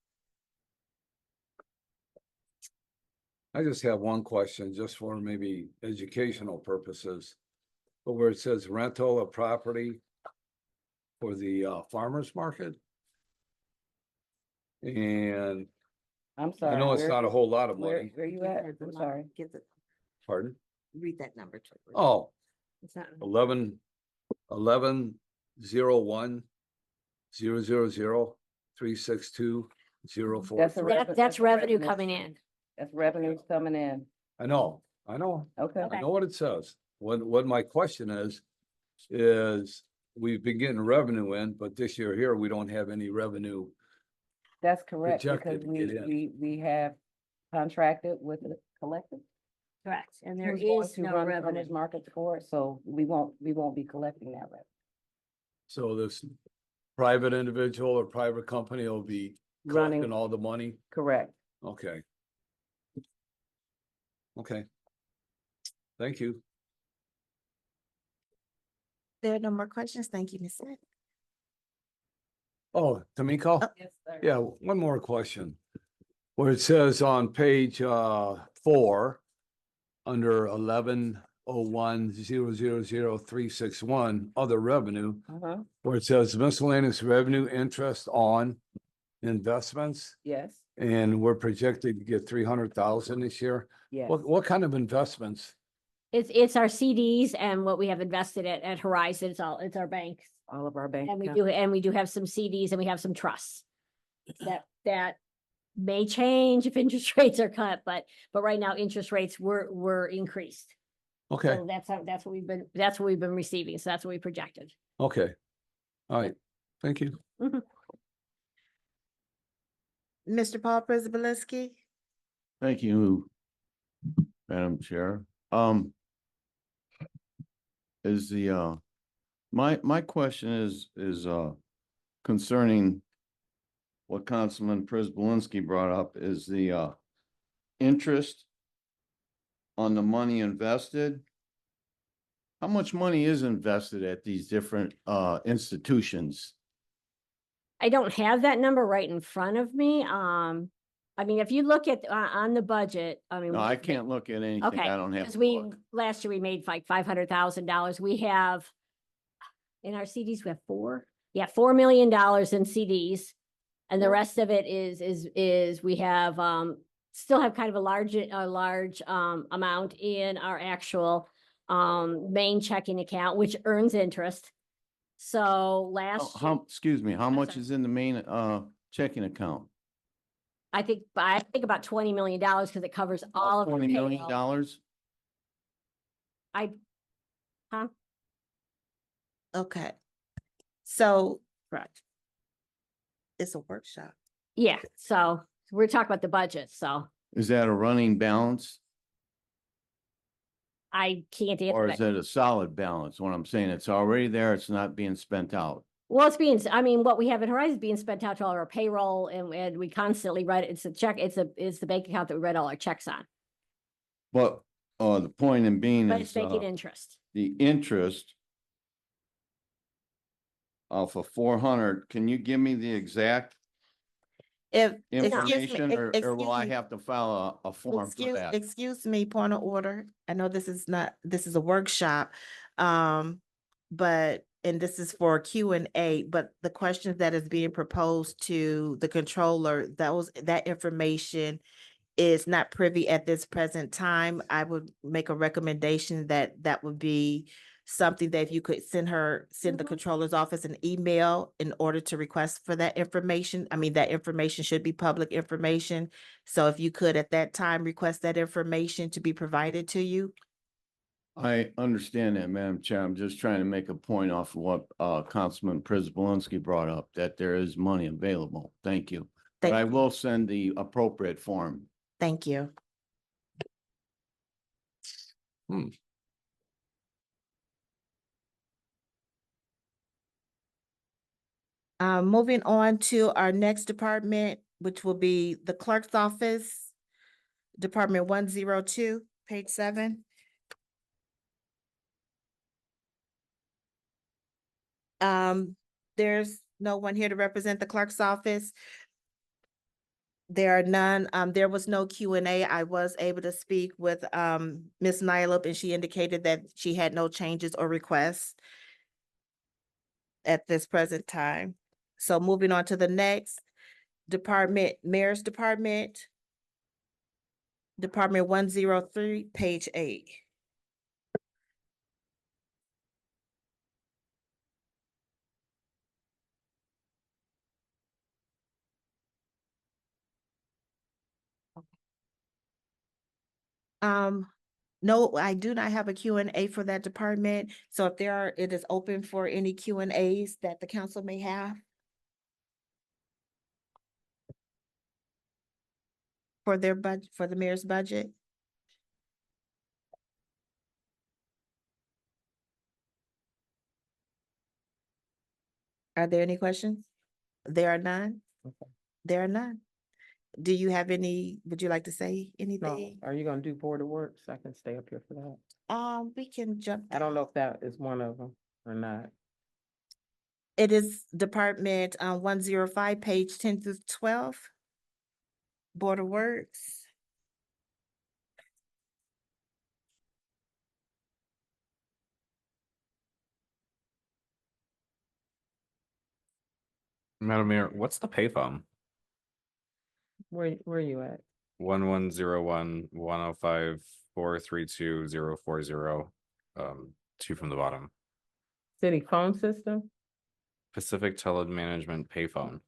I just have one question, just for maybe educational purposes. But where it says rental of property for the farmer's market. And I'm sorry. I know it's where- not a whole lot of Where, money. where you at? I'm sorry. Pardon? Read that number to her. Oh, It's not. 11-01-000-362-04. That's revenue coming in. That's revenues coming in. I know. Okay. I know what it says. What my question is we've been getting revenue in, but this year here, we don't have any revenue. That's correct, Projected because to get in. we have contracted with the collective. Correct. And there who's going is to no run revenue. farmers markets for it, so we won't be collecting that revenue. So this private individual or private company will be Running. collecting all the money? Correct. Okay. Okay. Thank you. There are no more questions. Thank you, Ms. Smith. Oh, Tamiko? Yes, sir. Yeah, one more question. Where it says on page 4, under 11-01-000-361, other revenue, Uh-huh, where it says miscellaneous revenue interest on investments, yes, and we're projected to get 300,000 this year. yes. What kind of investments? It's our CDs and what we have invested at Horizon. It's our banks. All of our bank And we accounts. do have some CDs and we have some trusts. That may change if interest rates are cut, but right now interest rates were increased. Okay, So that's what we've been receiving. So that's what we projected. okay. All right, thank you. Mr. Paul Przybylski? Thank you, Madam Chair. Is the, my question is concerning what Councilman Przybylski brought up, is the, interest on the money invested. How much money is invested at these different, institutions? I don't have that number right in front of me. I mean, if you look at, on the budget, I mean. No, I can't look at anything. Okay, I don't have. because to we, look. last year we made like $500,000. We have, in our CDs, we have $4 million in CDs. And the rest of it is we have, still have kind of a large amount in our actual, main checking account, which earns interest. So last, year, Excuse me, how much sorry. is in the main, checking account? I think about $20 million because it covers all of. the $20 million? payroll. Okay. So Correct. it's a workshop. Yeah, so we're talking about the budget, so Is that a running balance I can't answer or that. is it a solid balance? What I'm saying, it's already there, it's not being spent out. Well, it's being, I mean, what we have in Horizon is being spent out to all our payroll and we constantly write, it's a check, it's the bank account that we write all our checks on, But, the point in being but it's is, making interest. the interest of 400, can you give me the exact If, information or will excuse I me. have to file a form for that? Excuse me, point of order. I know this is a workshop. But and this is for Q&A, but the questions that is being proposed to the controller, that information is not privy at this present time. I would make a recommendation that that would be something that if you could send the controller's office an email in order to request for that information. I mean, that information should be public information. So if you could at that time request that information to be provided to you. I understand that, Madam Chair. I'm just trying to make a point off of what Councilman Prisbalinski brought up, that there is money available. Thank you. But I will send the appropriate form. Thank you. Moving on to our next department, which will be the clerk's office, Department 102, page 7. There's no one here to represent the clerk's office. There are none. There was no Q&A. I was able to speak with Ms. Nyla, and she indicated that she had no changes or requests at this present time. So moving on to the next department, Mayor's Department, Department 103, page 8. No, I do not have a Q&A for that department. So if there are, it is open for any Q&As that the council may have. For their budget, for the mayor's budget. Are there any questions? There are none? There are none. Do you have any, would you like to say No, anything? are you gonna do Board of Works? I can stay up here for that. We can jump. I don't know if that is one of them or not. It is Department 105, page 10 through 12. Board of Works. Madam Mayor, what's the payphone? Where are you at? 1101-105-432-040. 2 from the bottom. City phone system? Pacific Telemanagement payphone.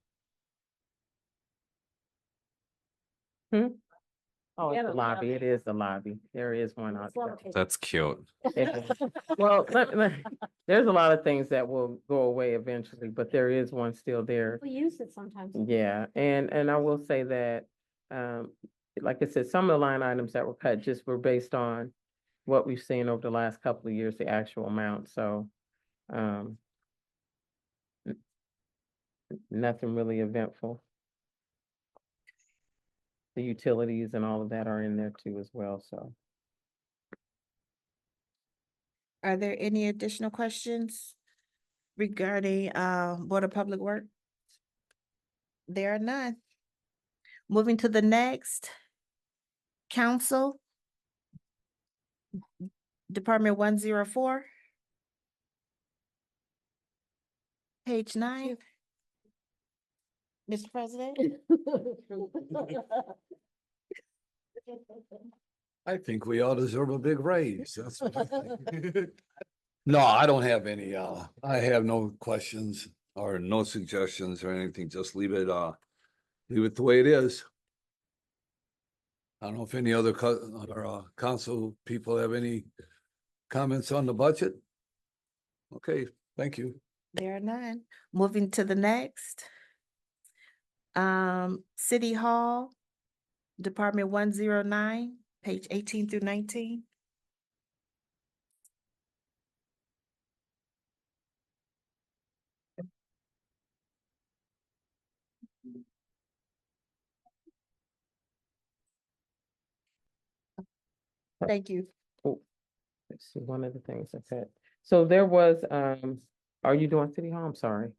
Oh, Yeah, it's the the lobby. lobby. It is the lobby. There is one out there. That's cute. It is. Well, there's a lot of things that will go away eventually, but there is one still there. We use it sometimes. Yeah, and I will say that, like I said, some of the line items that were cut just were based on what we've seen over the last couple of years, the actual amount, so, nothing really eventful. The utilities and all of that are in there too as well, so. Are there any additional questions regarding Board of Public Works? There are none. Moving to the next. Council. Department 104. Page 9. Mr. President? I think we all deserve a big raise. That's what I think. No, I don't have any, I have no questions or no suggestions or anything. Just leave it the way it is. I don't know if any other council people have any comments on the budget. Okay, thank you. There are none. Moving to the next. City Hall, Department 109, page 18 through 19. Thank you. Oh, let's see, one of the things I said. So there was, are you doing City Hall? I'm sorry.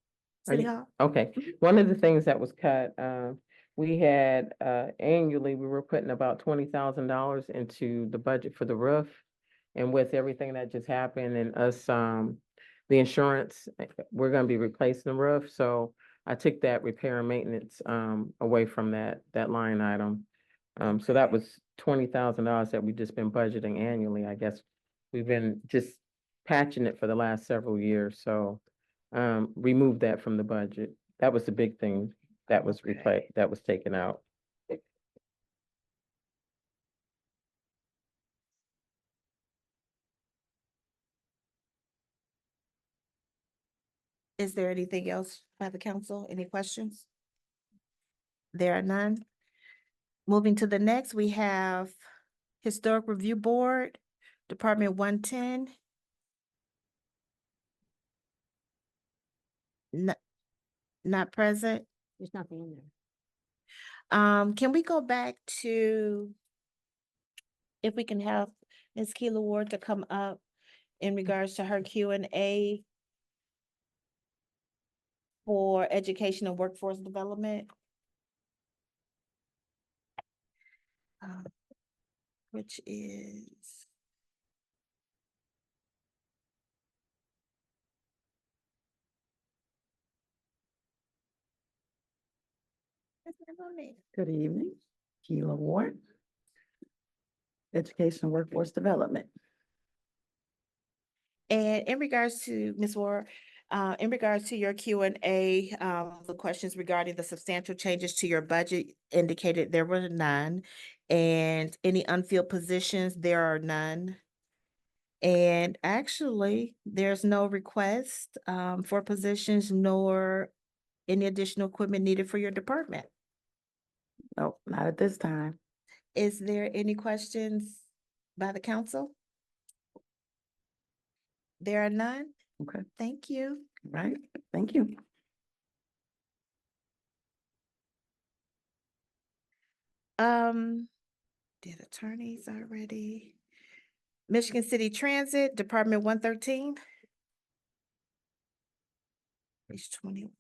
Are City you- Hall. Okay, one of the things that was cut, we had, annually, we were putting about $20,000 into the budget for the roof. And with everything that just happened and us, the insurance, we're gonna be replacing the roof, so I took that repair and maintenance, away from that line item. So that was $20,000 that we've just been budgeting annually, I guess. We've been just patching it for the last several years, so, remove that from the budget. That was the big thing that was replaced, that was taken out. Is there anything else by the council? Any questions? There are none. Moving to the next, we have Historic Review Board, Department 110. Not present. There's nothing in there. Can we go back to, if we can have Ms. Keela Ward to come up in regards to her Q&A for education and workforce development? Which is Good evening, Keila Ward. Education and Workforce Development. And in regards to Ms. Ward, in regards to your Q&A, the questions regarding the substantial changes to your budget indicated there were none. And any unfilled positions, there are none. And actually, there's no request for positions nor any additional equipment needed for your department. Nope, not at this time. Is there any questions by the council? There are none? Okay, Thank you. right, thank you. Did attorneys already? Michigan City Transit, Department 113. Page 20,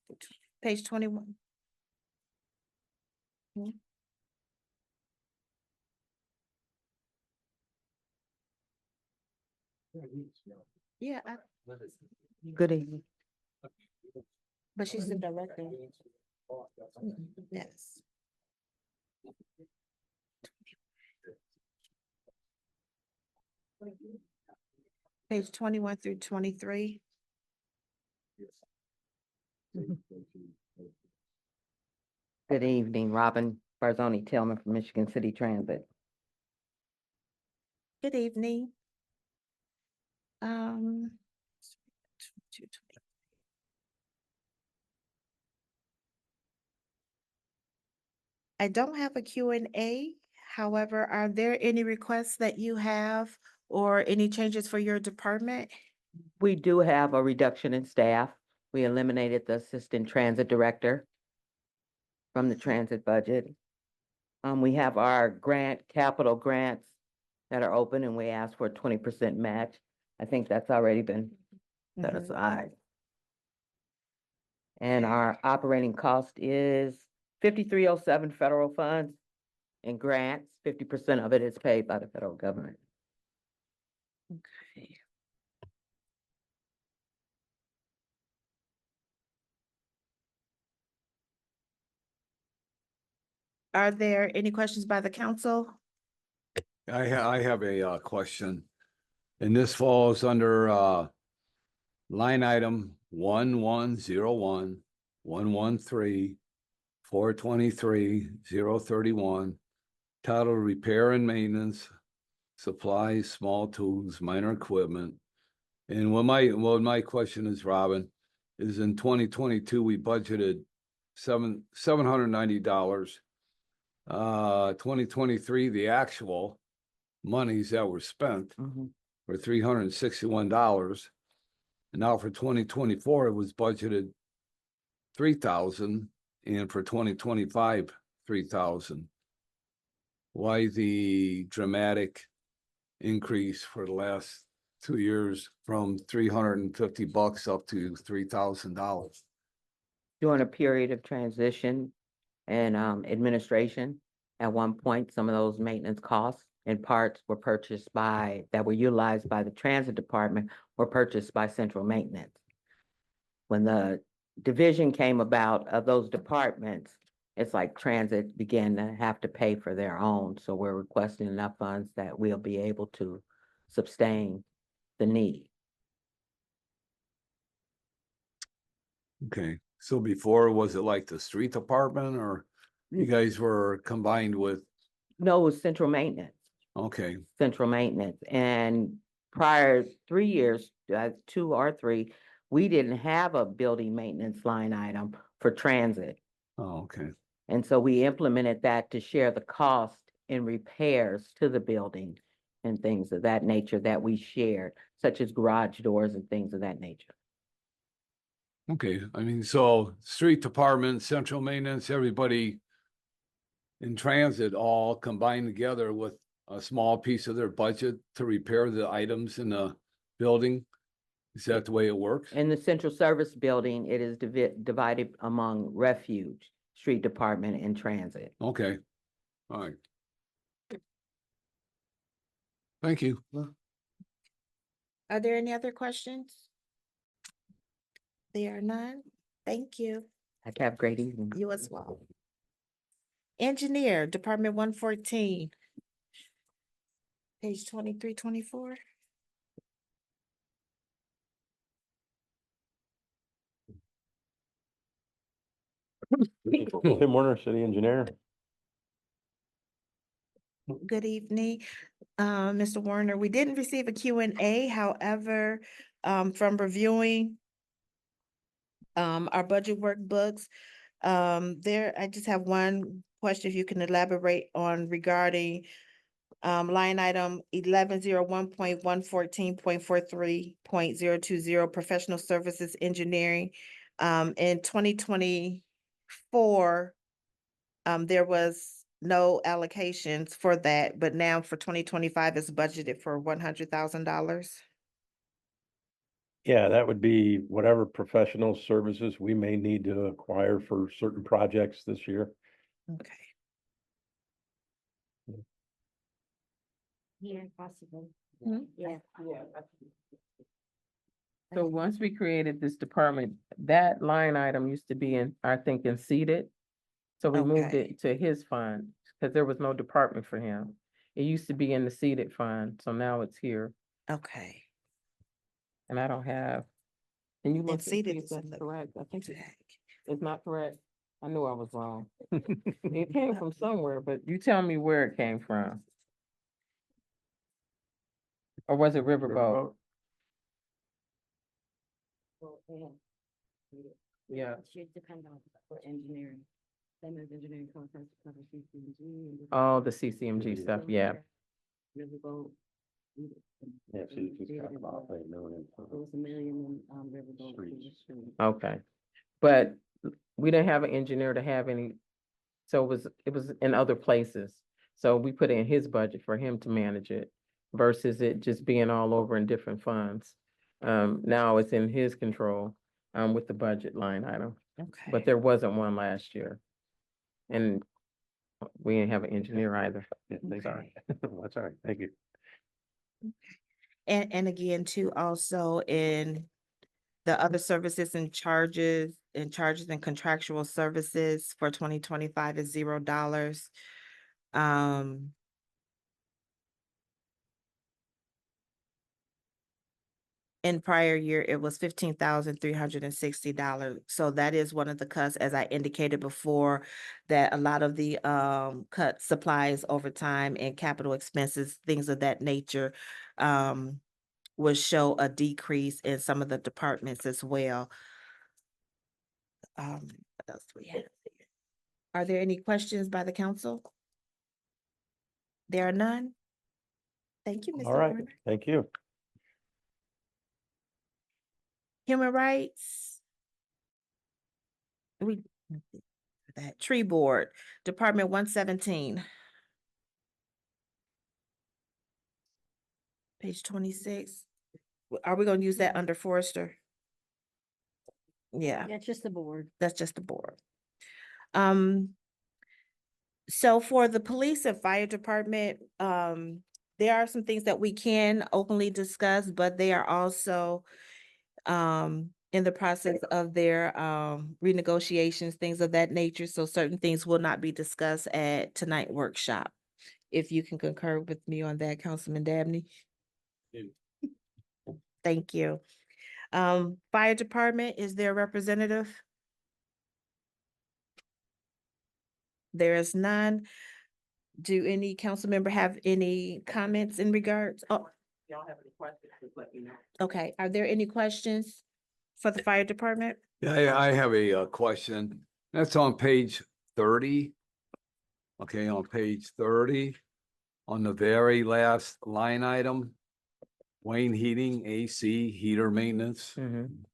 page 21. Yeah, Good evening. but she's the director. Yes. Page 21 through 23. Good evening, Robin Barzoni Tillman from Michigan City Transit. Good evening. I don't have a Q&A. However, are there any requests that you have or any changes for your department? We do have a reduction in staff. We eliminated the assistant transit director from the transit budget. We have our capital grants that are open, and we asked for a 20% match. I think that's already been set aside. And our operating cost is 5307 federal funds and grants. 50% of it is paid by the federal government. Okay. Are there any questions by the council? I have a question, and this falls under line item 1101-113-423-031, titled Repair and Maintenance, Supplies, Small Tools, Minor Equipment. And what my question is, Robin, is in 2022, we budgeted $790. 2023, the actual monies that were spent were $361. And now for 2024, it was budgeted $3,000, and for 2025, $3,000. Why the dramatic increase for the last 2 years from $350 up to $3,000? During a period of transition and administration, at one point, some of those maintenance costs and parts were purchased by, that were utilized by the transit department were purchased by central maintenance. When the division came about of those departments, it's like transit began to have to pay for their own. So we're requesting enough funds that we'll be able to sustain the need. Okay, so before, was it like the street department or you guys were combined with, No, it was central maintenance. okay, Central maintenance. And prior 3 years, 2 or 3, we didn't have a building maintenance line item for transit. oh, okay, And so we implemented that to share the cost in repairs to the building and things of that nature that we shared, such as garage doors and things of that nature. okay. I mean, so street department, central maintenance, everybody in transit all combined together with a small piece of their budget to repair the items in the building? Is that the way it works? In the central service building, it is divided among refuge, street department, and transit. Okay, all right. Thank you. Are there any other questions? There are none. Thank you. Have a great evening. You as well. Engineer, Department 114. Page 23, 24. Good morning, city engineer. Good evening, Mr. Warner. We didn't receive a Q&A, however, from reviewing our budget workbooks, I just have one question, if you can elaborate on regarding line item 1101.114.43.020 professional services engineering. In 2024, there was no allocations for that, but now for 2025 it's budgeted for $100,000. Yeah, that would be whatever professional services we may need to acquire for certain projects this year. Okay. Yeah, possible. Hmm? Yeah. So once we created this department, that line item used to be in, I think, in seated. So we moved Okay. it to his fund because there was no department for him. It used to be in the seated fund, so now it's here. Okay. And I don't have, can you look and see seated if is in that's the correct? I think it's not correct. I knew I was wrong. It came from somewhere, but you tell me where it came from. Or was it Riverboat? Yeah. It should depend on what engineering. Then there's engineering contracts to cover CCMG. Oh, the CCMG stuff, yeah. Riverboat. Yeah, so you can talk about $8 million. It was $1 million in, Riverboat. Streets. Okay. But we didn't have an engineer to have any, so it was in other places. So we put it in his budget for him to manage it versus it just being all over in different funds. Now it's in his control, with the budget line item, Okay. but there wasn't one last year. And we didn't have an engineer either. Yeah, thank you. That's all right. Thank you. And again, too, also in the other services and charges and contractual services for 2025 is $0. In prior year, it was $15,360. So that is one of the cuts, as I indicated before, that a lot of the cut supplies, overtime, and capital expenses, things of that nature, will show a decrease in some of the departments as well. What else do we have here? Are there any questions by the council? There are none? Thank you, Mr. All right. Warner. Thank you. Human rights. That tree board, Department 117. Page 26. Are we gonna use that under Forester? Yeah. That's just the board. That's just the board. So for the police and fire department, there are some things that we can openly discuss, but they are also in the process of their renegotiations, things of that nature. So certain things will not be discussed at tonight workshop. If you can concur with me on that, Councilman Dabney. Thank you. Fire department, is there a representative? There is none. Do any council member have any comments in regards? Oh, Y'all have any questions, just let me know. okay. Are there any questions for the fire department? Yeah, I have a question. That's on page 30. Okay, on page 30, on the very last line item, Wayne Heating, AC, heater maintenance.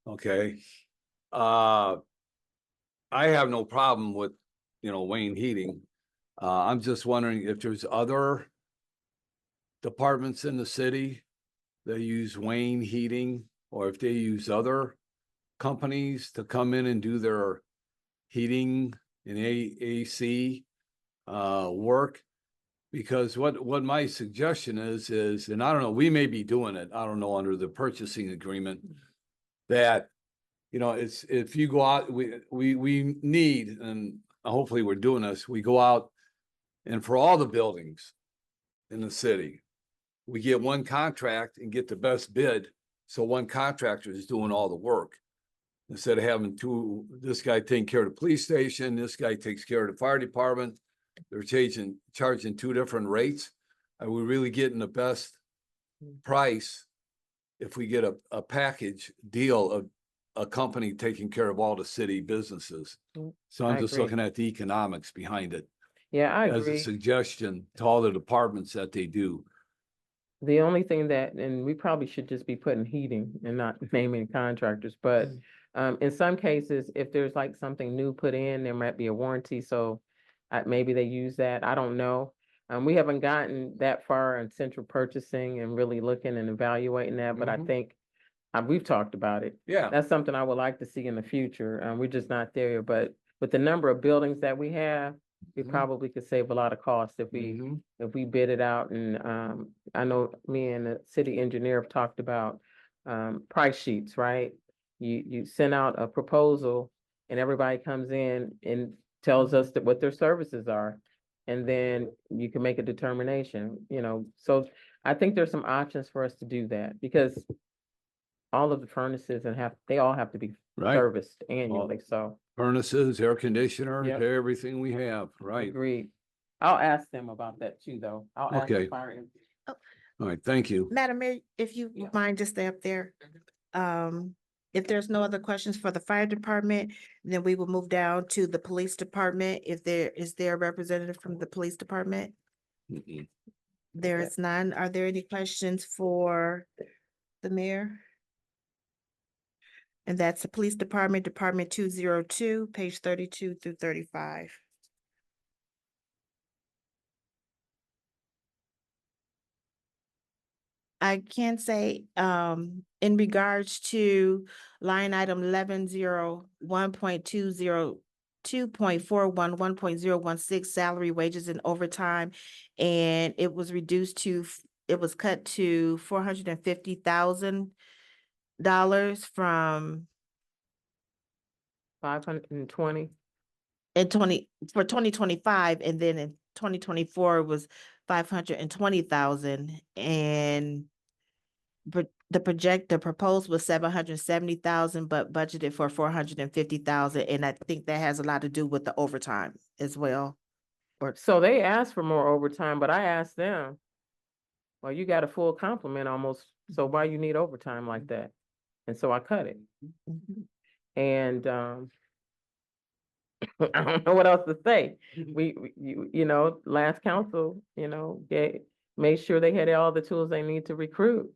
Okay. I have no problem with, Wayne Heating. I'm just wondering if there's other departments in the city that use Wayne Heating, or if they use other companies to come in and do their heating and AC work. Because what my suggestion is, and I don't know, we may be doing it, I don't know, under the purchasing agreement, that, it's, if you go out, we need, and hopefully we're doing this, we go out and for all the buildings in the city, we get one contract and get the best bid. So one contractor is doing all the work. Instead of having this guy taking care of the police station, this guy takes care of the fire department, they're charging two different rates. Are we really getting the best price if we get a package deal of a company taking care of all the city businesses? So I'm I just agree. looking at the economics behind it. Yeah, I As a agree. suggestion to all the departments that they do. The only thing that, and we probably should just be putting heating and not naming contractors, but in some cases, if there's like something new put in, there might be a warranty, so maybe they use that, I don't know. We haven't gotten that far in central purchasing and really looking and evaluating that, but I think we've talked about it. Yeah. That's something I would like to see in the future. We're just not there, but with the number of buildings that we have, we probably could save a lot of cost if we bid it out. And I know me and the city engineer have talked about price sheets, right? You send out a proposal and everybody comes in and tells us what their services are. And then you can make a determination, So I think there's some options for us to do that, because all of the furnaces they all have to be serviced annually, so. Furnaces, air conditioners, Yep. everything we have, right? Agreed. I'll ask them about that too, though. I'll ask the Okay. fire engineer. All right, thank you. Madam Mayor, if you mind, just stay up there. If there's no other questions for the fire department, then we will move down to the police department. Is there a representative from the police department? There is none. Are there any questions for the mayor? And that's the police department, Department 202, page 32 through 35. I can say, in regards to line item 1101.202.41, 1.016 salary, wages and overtime, and it was cut to $450,000 from 520. for 2025, and then in 2024 was 520,000, and the proposed was 770,000, but budgeted for 450,000, and I think that has a lot to do with the overtime as well. So they asked for more overtime, but I asked them, well, you got a full complement almost, so why you need overtime like that? And so I cut it. And I don't know what else to say. Last council, made sure they had all the tools they need to recruit.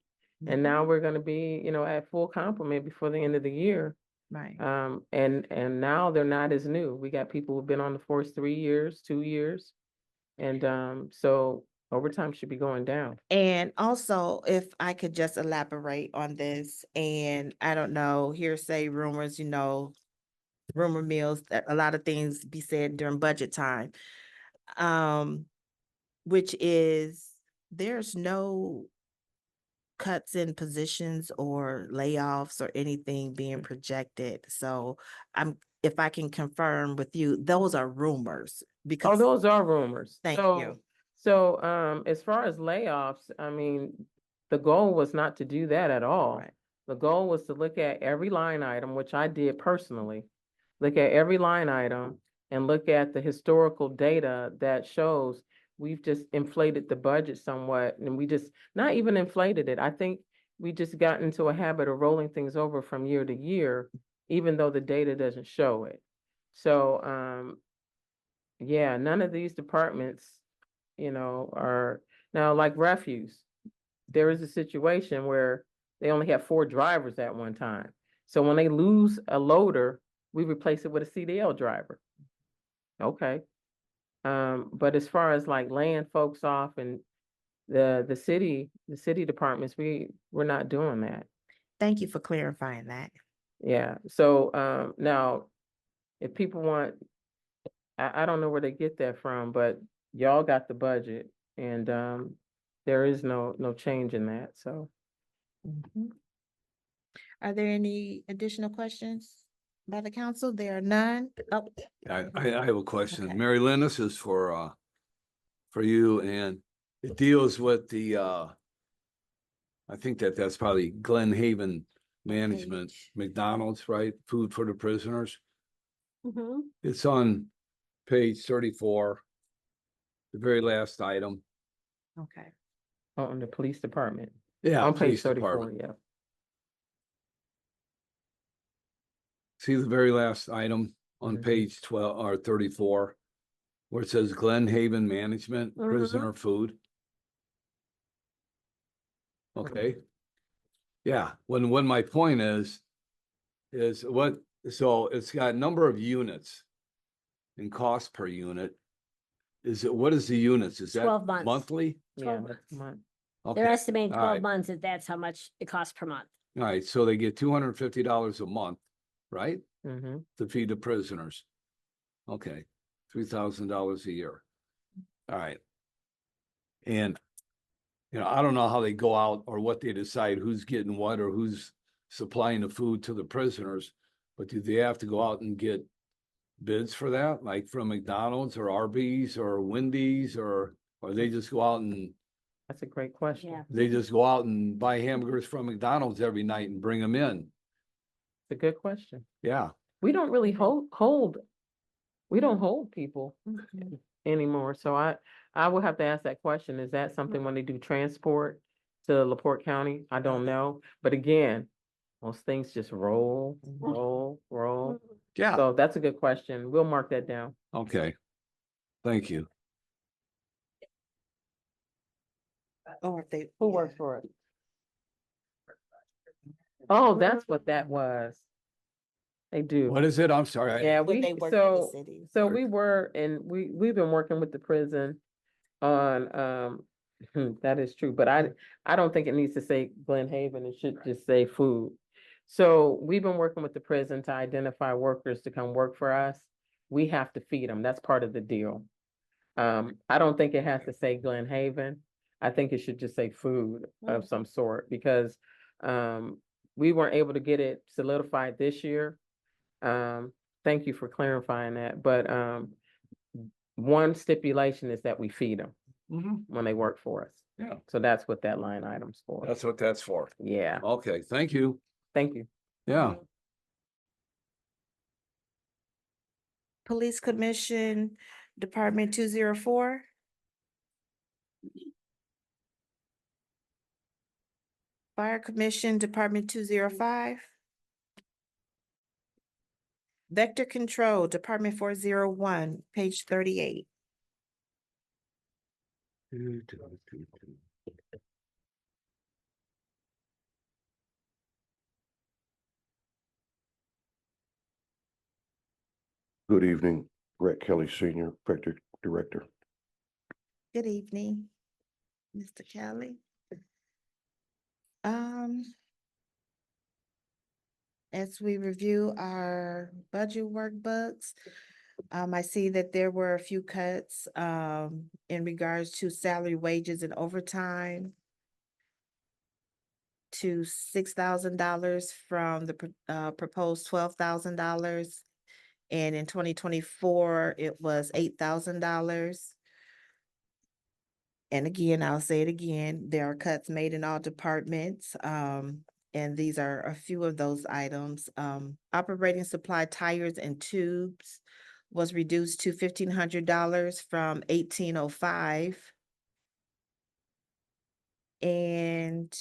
And now we're gonna be, at full complement before the end of the year. Right. And now they're not as new. We got people who've been on the force 3 years, 2 years. And so overtime should be going down. And also, if I could just elaborate on this, and I don't know, hearsay, rumors, rumor mills, that a lot of things be said during budget time. which is, there's no cuts in positions or layoffs or anything being projected. So if I can confirm with you, those are rumors Oh, because, those are rumors. thank So, you. so, as far as layoffs, I mean, the goal was not to do that at all. Right. The goal was to look at every line item, which I did personally. Look at every line item and look at the historical data that shows we've just inflated the budget somewhat, and we just, not even inflated it. I think we just got into a habit of rolling things over from year to year, even though the data doesn't show it. So, yeah, none of these departments, are, now like refuse. There is a situation where they only have 4 drivers at one time. So when they lose a loader, we replace it with a CDL driver. Okay. But as far as like laying folks off and the city departments, we're not doing that. Thank you for clarifying that. Yeah. So, now if people want, I don't know where they get that from, but y'all got the budget and, there is no change in that, so. Mhm. Are there any additional questions by the council? There are none. Oh, I have a question. Okay. Mary Lynn, this is for you, and it deals with the, I think that's probably Glen Haven Management, McDonald's, right? Food for the prisoners. Mhm. It's on page 34, the very last item. Okay. On the police department. Yeah, On page police 34, department. yeah. See the very last item on Mhm. page 12 or 34, where it says Glen Haven Management, prisoner food. Okay. Yeah, when my point is what, so it's got number of units and cost per unit. What is the units? Is that 12 months. monthly? Yeah, 12 that's mine. They're Okay, estimating all 12 right. months, and that's how much it costs per month. All right, so they get $250 a month, right? Mm-hmm. To feed the prisoners. Okay, $3,000 a year. All right. And, I don't know how they go out or what they decide who's getting what or who's supplying the food to the prisoners, but do they have to go out and get bids for that, like from McDonald's or Arby's or Wendy's, or they just go out and That's a great question. Yeah. they just go out and buy hamburgers from McDonald's every night and bring them in? It's a good question. Yeah. We don't really we don't hold people anymore. So I will have to ask that question. Is that something when they do transport to LaPorte County? I don't know. But again, most things just roll. Yeah. So that's a good question. We'll mark that down. Okay. Thank you. Or if they. Who works for it? Oh, that's what that was. They do. What is it? I'm sorry. Yeah, When they work for the city. so we were, and we've been working with the prison on, that is true, but I don't think it needs to say Glen Haven. It should just say food. So we've been working with the prison to identify workers to come work for us. We have to feed them. That's part of the deal. I don't think it has to say Glen Haven. I think it should just say food of some sort because, we weren't able to get it solidified this year. Thank you for clarifying that, but, one stipulation is that we feed them when they work for us. Yeah. So that's what that line item's for. That's what that's for. Yeah, Okay, thank you. thank you. Yeah. Police Commission, Department 204. Fire Commission, Department 205. Vector Control, Department 401, page 38. Good evening, Brett Kelly, Senior Vector Director. Good evening, Mr. Kelly. As we review our budget workbooks, I see that there were a few cuts, in regards to salary, wages and overtime to $6,000 from the proposed $12,000. And in 2024, it was $8,000. And again, I'll say it again, there are cuts made in all departments. And these are a few of those items. Operating supply tires and tubes was reduced to $1,500 from $1,805. And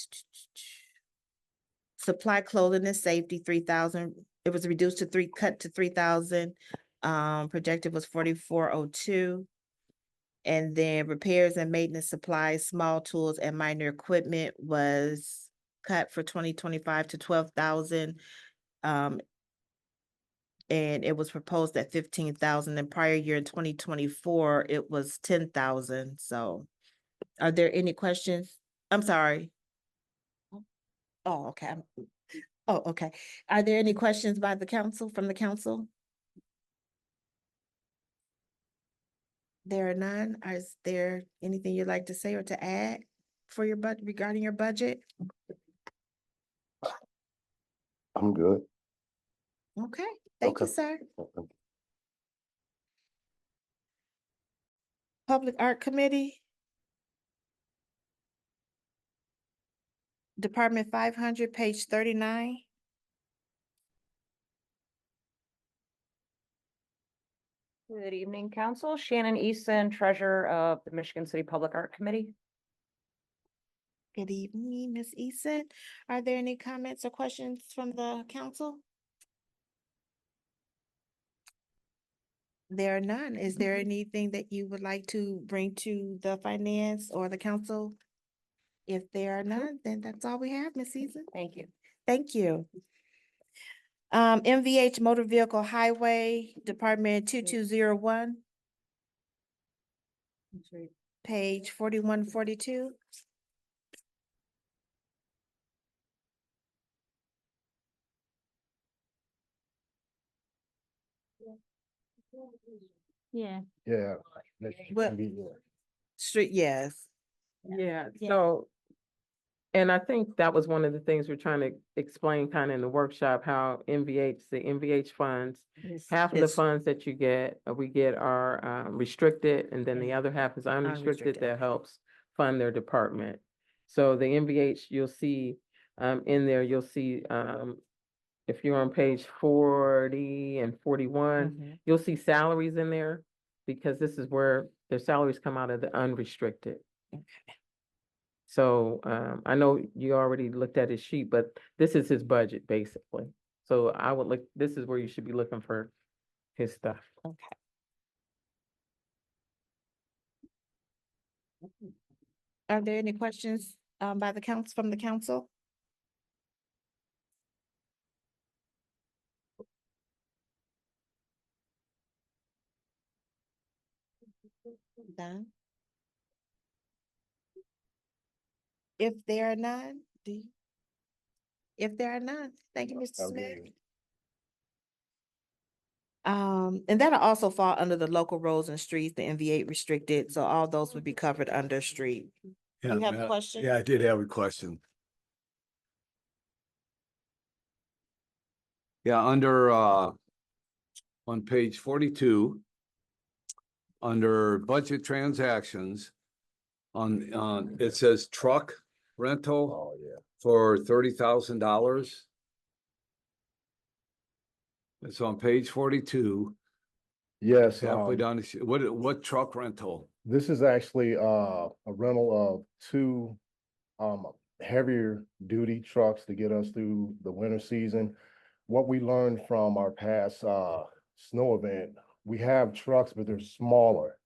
supply clothing and safety, 3,000, it was reduced to cut to 3,000. Projected was 4,402. And then repairs and maintenance supplies, small tools and minor equipment was cut for 2025 to 12,000. And it was proposed at 15,000. In prior year in 2024, it was 10,000. So are there any questions? I'm sorry. Oh, okay. Oh, okay. Are there any questions by the council, from the council? There are none. Is there anything you'd like to say or to add for your budget, regarding your budget? I'm good. Okay, thank you, Okay. sir. Public Art Committee. Department 500, page 39. Good evening, council. Shannon Eason, treasurer of the Michigan City Public Art Committee. Good evening, Ms. Eason. Are there any comments or questions from the council? There are none. Is there anything that you would like to bring to the finance or the council? If there are none, then that's all we have, Ms. Eason. Thank you. Thank you. MVH Motor Vehicle Highway Department 2201. Page 4142. Yeah. Yeah. Well- Street, yes. Yeah, Yeah. so, and I think that was one of the things we're trying to explain kind of in the workshop, how the MVH funds, half of the Yes. funds that you get, we get are restricted, and then the other half is unrestricted Unrestricted. that helps fund their department. So the MVH, you'll see, in there, you'll see, if you're on page 40 and 41, Mhm. you'll see salaries in there, because this is where their salaries come out of the unrestricted. So, I know you already looked at his sheet, but this is his budget, basically. So I would look, this is where you should be looking for his stuff. Okay. Are there any questions by the council, from the council? Done. If there are none, if there are none, thank you, Mr. Smith. And that'll also fall under the local roads and streets, the NV8 restricted, so all those would be covered under street. Yeah, You have a Matt, question? Yeah, I did have a question. Yeah, under, on page 42, under budget transactions, on, it says truck rental for $30,000. It's on page 42, Yes, halfway down, what truck rental? this is actually a rental of two heavier duty trucks to get us through the winter season. What we learned from our past snow event, we have trucks, but they're smaller.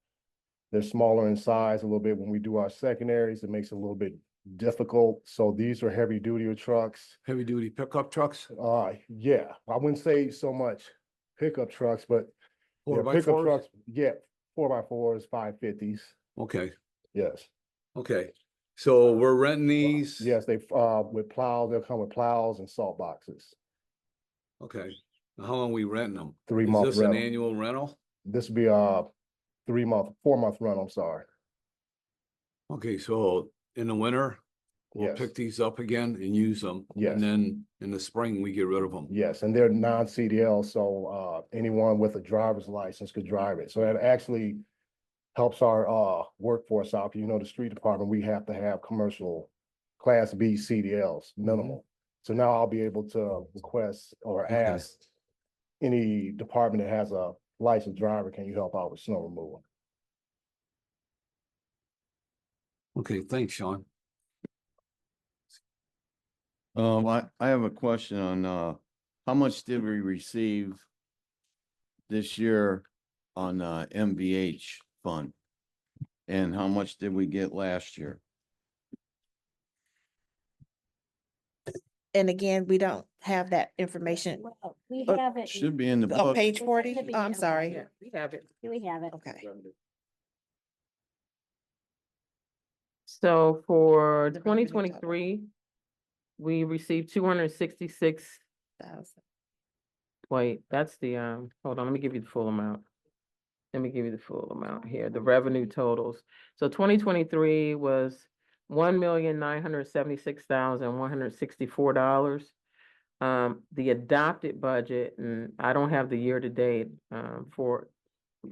They're smaller in size a little bit. When we do our secondaries, it makes it a little bit difficult. So these are heavy duty trucks. Heavy duty pickup trucks? Yeah, I wouldn't say so much pickup trucks, but yeah, 4x4s? pickup trucks, yeah, 4x4s, 550s. Okay, Yes. okay. So we're renting these? Yes, they with plows, they'll come with plows and salt boxes. Okay. How long we renting them? 3 month Is this an rental. annual rental? this will be a 4-month run, I'm sorry. Okay, so in the winter, we'll Yes. pick these up again and use them. Yes. And then in the spring, we get rid of them. Yes, and they're non-CDL, so anyone with a driver's license could drive it. So that actually helps our workforce out. You know, the street department, we have to have commercial Class B CDLs minimal. So now I'll be able to request or Okay. ask any department that has a licensed driver, can you help out with snow removal? Okay, thanks, Sean. I have a question on, how much did we receive this year on, MVH fund? And how much did we get last year? And again, we don't have that information. Well, we Uh, have it. Should be in the Oh, book. page It 40? should be, Oh, I'm okay. sorry. Yeah, we have it. We have it. Okay. So for The revenue total. 2023, we received 266. Wait, that's the, hold on, let me give you the full amount. Let me give you the full amount here, the revenue totals. So 2023 was $1,976,164. The adopted budget, and I don't have the year to date, for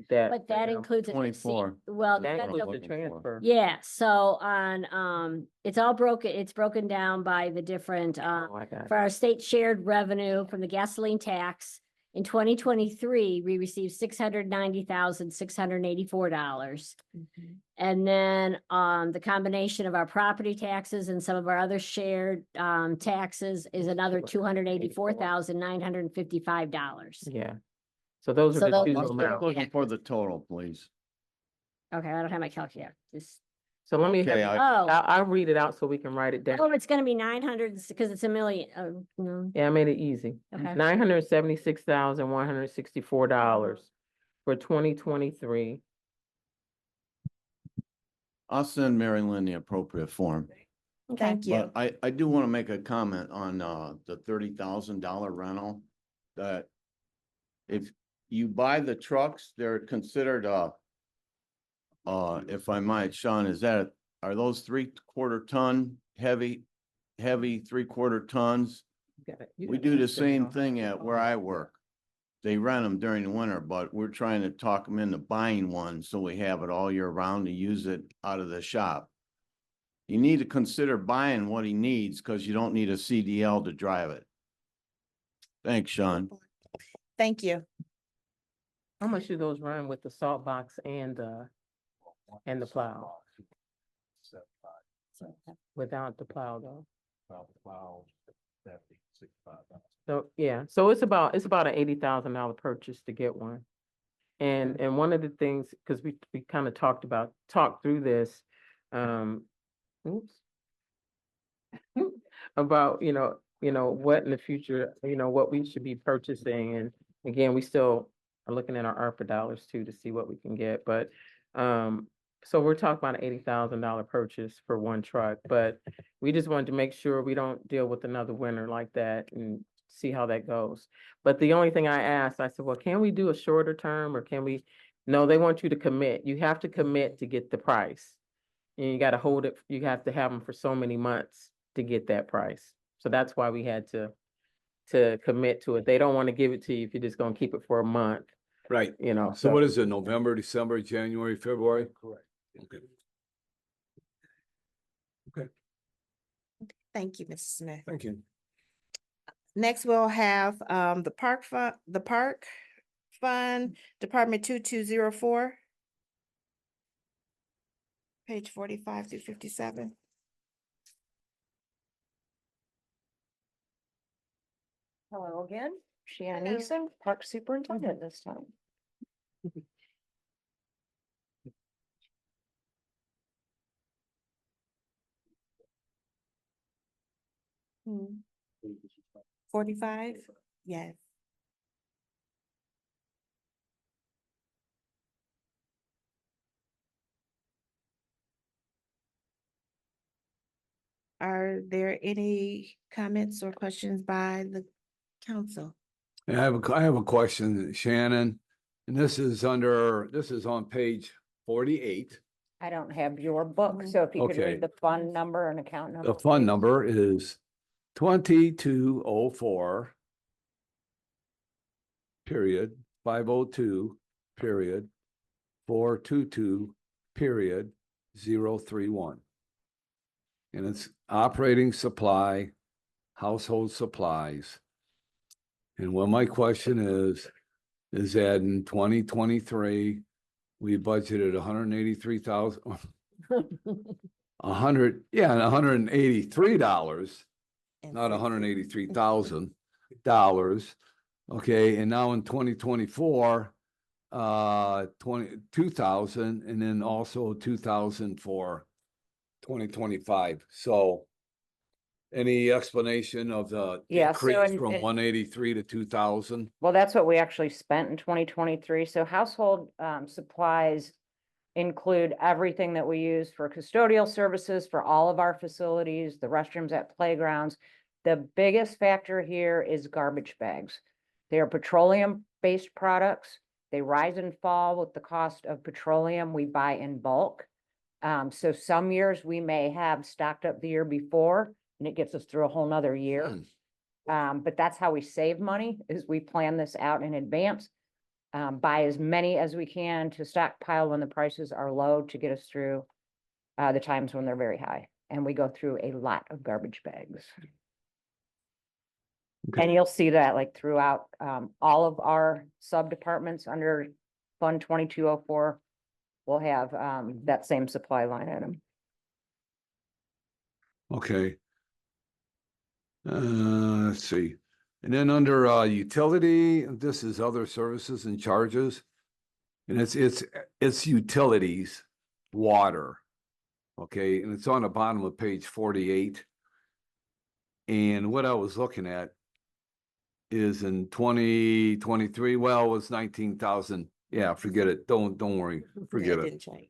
that. But that includes. a- see, 24. Well, That you gotta includes go- the transfer. yeah, so on, it's all broken down by the different, Oh, I got it. for our state shared revenue from the gasoline tax. In 2023, we received $690,684. And then, the combination of our property taxes and some of our other shared, taxes is another $284,955. Yeah. So those So are the those- two I'm amounts. looking for the total, please. Okay, I don't have my calculator, just, So let me, Okay, I'll read it out so we can write it down. oh, it's gonna be 900, because it's a million, no, Yeah, I made it easy. okay. $976,164 for 2023. I'll send Mary Lynn the appropriate form. Thank you. But I do want to make a comment on, the $30,000 rental. That if you buy the trucks, they're considered, if I might, Sean, are those 3/4 ton heavy 3/4 tons? We do the same thing at where I work. They rent them during the winter, but we're trying to talk them into buying one, so we have it all year round to use it out of the shop. You need to consider buying what he needs, because you don't need a CDL to drive it. Thanks, Sean. Thank you. How much do those run with the salt box and the plow? Without the plow though? So, yeah, so it's about an $80,000 purchase to get one. And one of the things, because we kind of talked through this, oops. About, what in the future, what we should be purchasing. And again, we still are looking at our ARPA dollars too, to see what we can get, but, so we're talking about an $80,000 purchase for one truck, but we just wanted to make sure we don't deal with another winter like that and see how that goes. But the only thing I asked, I said, well, can we do a shorter term, or can we? No, they want you to commit. You have to commit to get the price. And you gotta hold it, you have to have them for so many months to get that price. So that's why we had to commit to it. They don't want to give it to you if you're just gonna keep it for a month, Right. So. So what is it, November, December, January, February? Correct. Okay. Thank you, Mrs. Smith. Thank you. Next, we'll have the park fund, Department 2204. Page 45 through 57. Hello again, Shannon Eason, Park Superintendent this time. Hmm. 45? Yes. Are there any comments or questions by the council? I have a question, Shannon. And this is on page 48. I don't have your book, so if you could Okay. read the fund number and account number. The fund please. number is 2204 period 502 period 422 period 031. And it's operating supply, household supplies. And what my question is that in 2023, we budgeted $183,000, $183, not $183,000. Okay, and now in 2024, 22,000, and then also 2,000 for 2025. So any explanation of the Yeah, so increase in- from in- 183 to 2,000? Well, that's what we actually spent in 2023. So household supplies include everything that we use for custodial services for all of our facilities, the restrooms at playgrounds. The biggest factor here is garbage bags. They are petroleum-based products. They rise and fall with the cost of petroleum we buy in bulk. So some years we may have stocked up the year before and it gets us through a whole nother year. But that's how we save money, is we plan this out in advance. Buy as many as we can to stockpile when the prices are low to get us through the times when they're very high. And we go through a lot of garbage bags. And you'll see that like throughout all of our sub-departments under Fund 2204, we'll have that same supply line item. Okay. Let's see. And then under utility, this is other services and charges. And it's utilities, water. Okay, and it's on the bottom of page 48. And what I was looking at is in 2023, well, it was 19,000. Yeah, forget it. Don't worry. Forget it. change.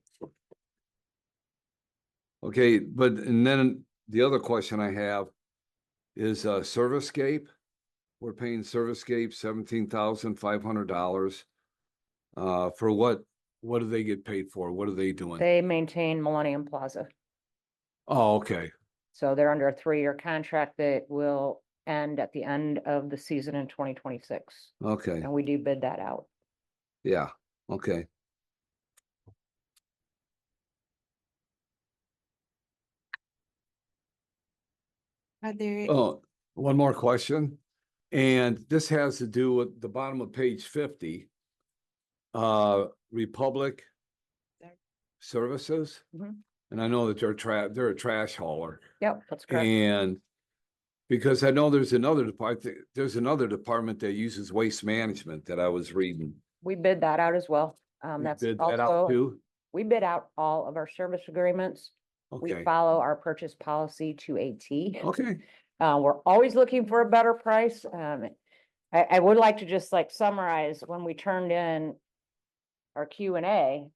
Okay, but and then the other question I have is Servicescape. We're paying Servicescape $17,500. For what do they get paid for? What are they doing? They maintain Millennium Plaza. Oh, okay. So they're under a 3-year contract that will end at the end of the season in 2026. Okay. And we do bid that out. Yeah, okay. Are there? Oh, one more question. And this has to do with the bottom of page 50. Republic Services. Mhm. And I know that they're a trash hauler. Yep, that's correct. And because I know there's another department that uses waste management that I was reading. We bid that out as well. You That's bid that out also, too? we bid out all of our service agreements. We Okay, follow our purchase policy to a T. okay. We're always looking for a better price. I would like to just like summarize when we turned in our Q&A,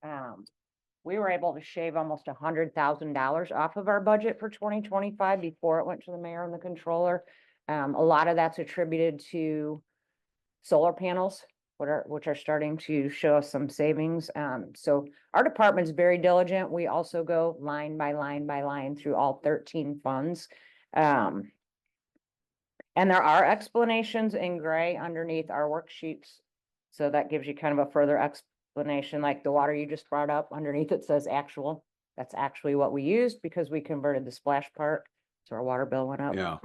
we were able to shave almost $100,000 off of our budget for 2025 before it went to the mayor and the controller. A lot of that's attributed to solar panels, which are starting to show us some savings. So our department's very diligent. We also go line by line by line through all 13 funds. And there are explanations in gray underneath our worksheets. So that gives you kind of a further explanation, like the water you just brought up, underneath it says actual. That's actually what we used because we converted the splash park. So our water bill went up. Yeah.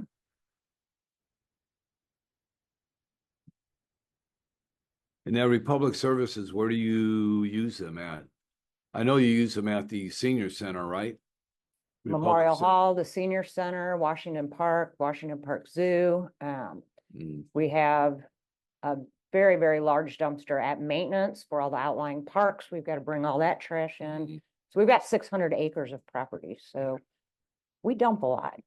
And now Republic Services, where do you use them at? I know you use them at the senior center, right? Republic Memorial Ser- Hall, the senior center, Washington Park Zoo. We have a very, very large dumpster at maintenance for all the outlying parks. We've got to bring all that trash in. So we've got 600 acres of property, so we dump a lot.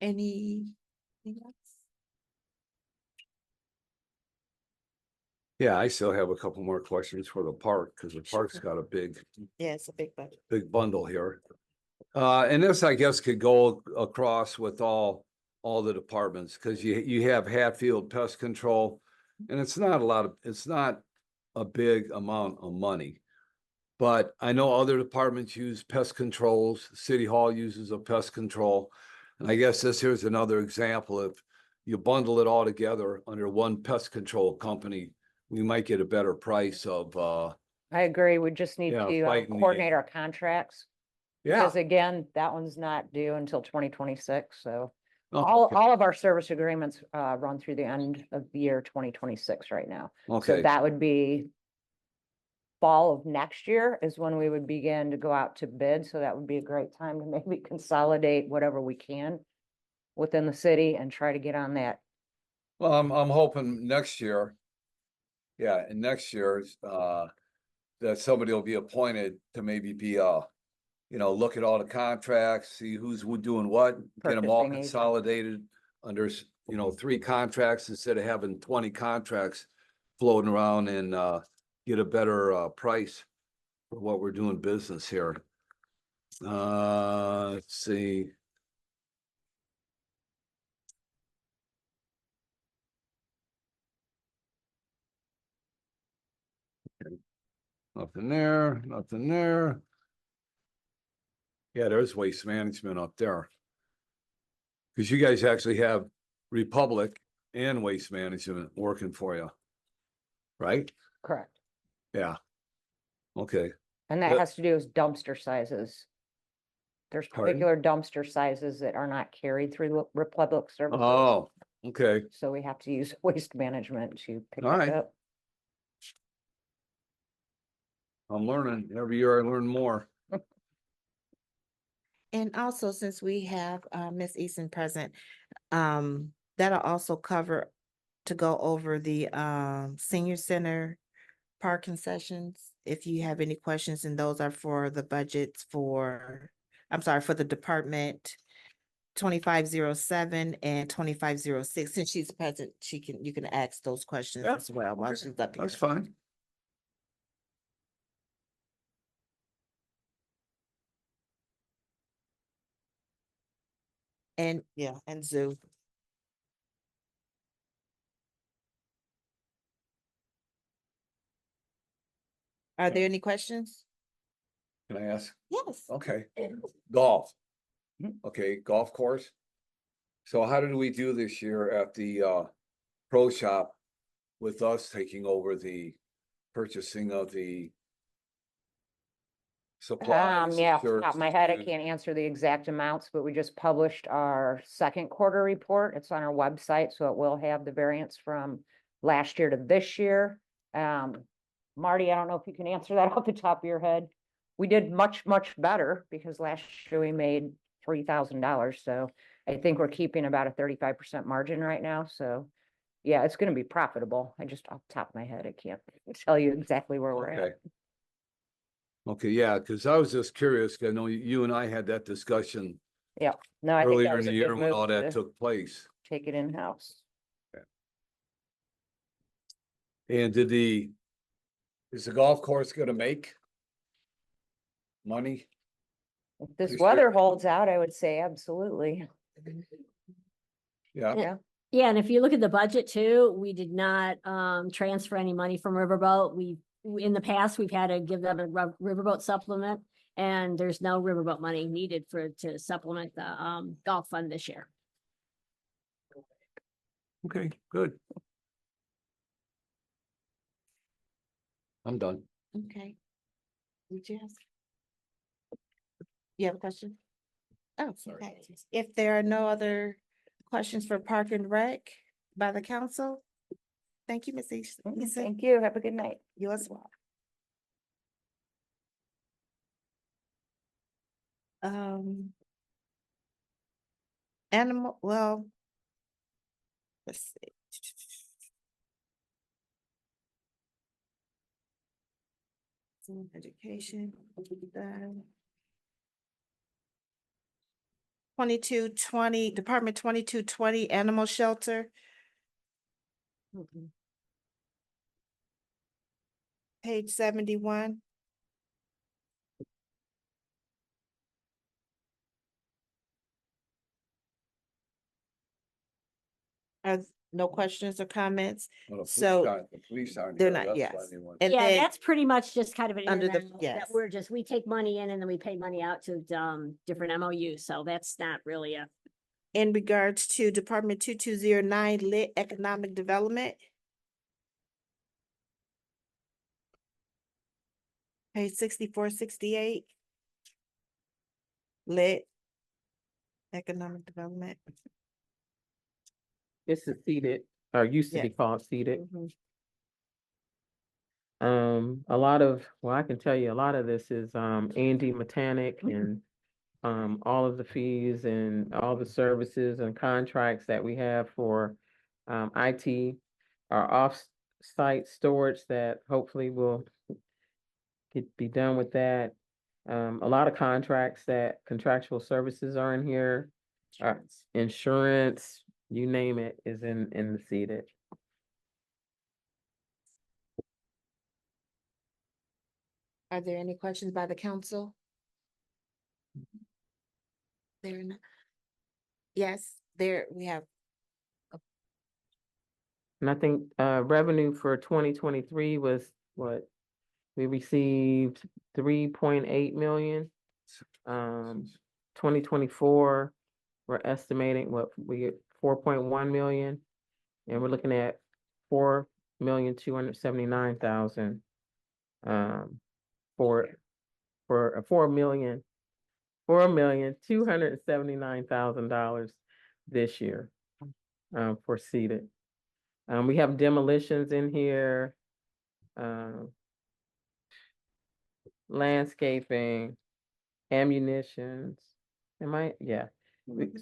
Anything else? Yeah, I still have a couple more questions for the park, because the park's got a big Yeah, it's a big budget. bundle here. And this, I guess, could go across with all all the departments, because you have Hatfield Pest Control, and it's not a big amount of money. But I know other departments use pest controls, City Hall uses a pest control. And I guess here's another example. If you bundle it all together under one pest control company, we might get a better price of, I agree. We just need Yeah, to fighting the- coordinate our contracts. yeah. Because again, that one's not due until 2026, so Oh, all of our service agreements run through the end of the year 2026 right now. So Okay, that would be fall of next year is when we would begin to go out to bid, so that would be a great time to maybe consolidate whatever we can within the city and try to get on that. well, I'm hoping next year. Yeah, and next year, that somebody will be appointed to maybe be, look at all the contracts, see who's doing what, get them all Purchasing agent. consolidated under, 3 contracts instead of having 20 contracts floating around, and, get a better, price for what we're doing business here. Let's see. Nothing there, nothing there. Yeah, there's waste management up there. Cause you guys actually have Republic and Waste Management working for you. Right? Correct. Yeah. Okay, And that Yep. has to do with dumpster sizes. There's Pardon? particular dumpster sizes that are not carried through the Republic Services. oh, okay, So we have to use waste management to pick All it right. up. I'm learning, every year I learn more. And also, since we have Ms. Easton present, that'll also cover to go over the senior center park concessions. If you have any questions, and those are for the budgets for the department 2507 and 2506. Since she's present, you can ask those questions Yeah, as well while okay, she's up here. That's fine. And yeah, and zoo. Are there any questions? Can I ask? Yes. Okay, golf. Mhm. Okay, golf course. So how did we do this year at the pro shop with us taking over the purchasing of the supplies? Yeah, off the shirts, top of my head, I and- can't answer the exact amounts, but we just published our second quarter report. It's on our website, so it will have the variance from last year to this year. Marty, I don't know if you can answer that off the top of your head. We did much, much better because last year we made $3,000, so I think we're keeping about a 35% margin right now, so yeah, it's gonna be profitable. I just off the top of my head, I can't tell you exactly where we're Okay. at. Okay, yeah, because I was just curious, 'cause I know you and I had that discussion Yeah, no, I think earlier that in was the a year good when all move that to took place. take it in-house. And is the golf course gonna make money? If this This weather year? holds out, I would say absolutely. Yeah, Yeah. Yeah, and if you look at the budget too, we did not transfer any money from Riverboat. In the past, we've had to give them a Riverboat supplement, and there's no Riverboat money needed to supplement the golf fund this year. okay, good. I'm done. Okay. Would you ask? You have a question? Oh, okay. If there are no other questions for Park and Rec by the council, thank you, Ms. Easton. Thank you. Have a good night. You as well. Let's see. Education. 2220, Department 2220, Animal Shelter, page 71. No questions or comments? Well, the police So aren't- the police aren't they're here, not, that's yes. why they want- And Yeah, then, that's pretty much just kind of an in Under and the- out, that yes. we're just, we take money in and then we pay money out to, different MOUs, so that's not really a. in regards to Department 2209 Lit Economic Development. Page 6468. Lit Economic Development. This is seated, or used to be Yes. called seated. A lot of, well, I can tell you, a lot of this is, Andy Mechanic and, all of the fees and all the services and contracts that we have for, IT, our off-site storage that hopefully will be done with that. A lot of contracts that contractual services are in here. Insurance, you name it, is in the seated. Are there any questions by the council? There, yes, there, we have, And I think revenue for 2023 was what? We received 3.8 million. 2024, we're estimating what we get 4.1 million. And we're looking at 4,279,000 for $4,279,000 this year for seated. We have demolitions in here, landscaping, ammunitions. Yeah.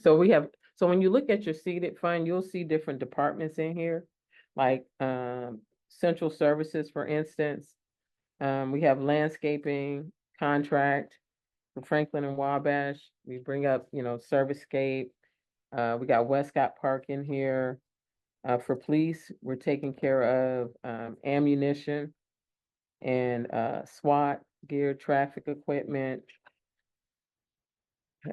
So when you look at your seated fund, you'll see different departments in here, like central services, for instance. We have landscaping contract for Franklin and Wabash. We bring up, Servicescape. We got Westcott Park in here. For police, we're taking care of ammunition and SWAT gear, traffic equipment.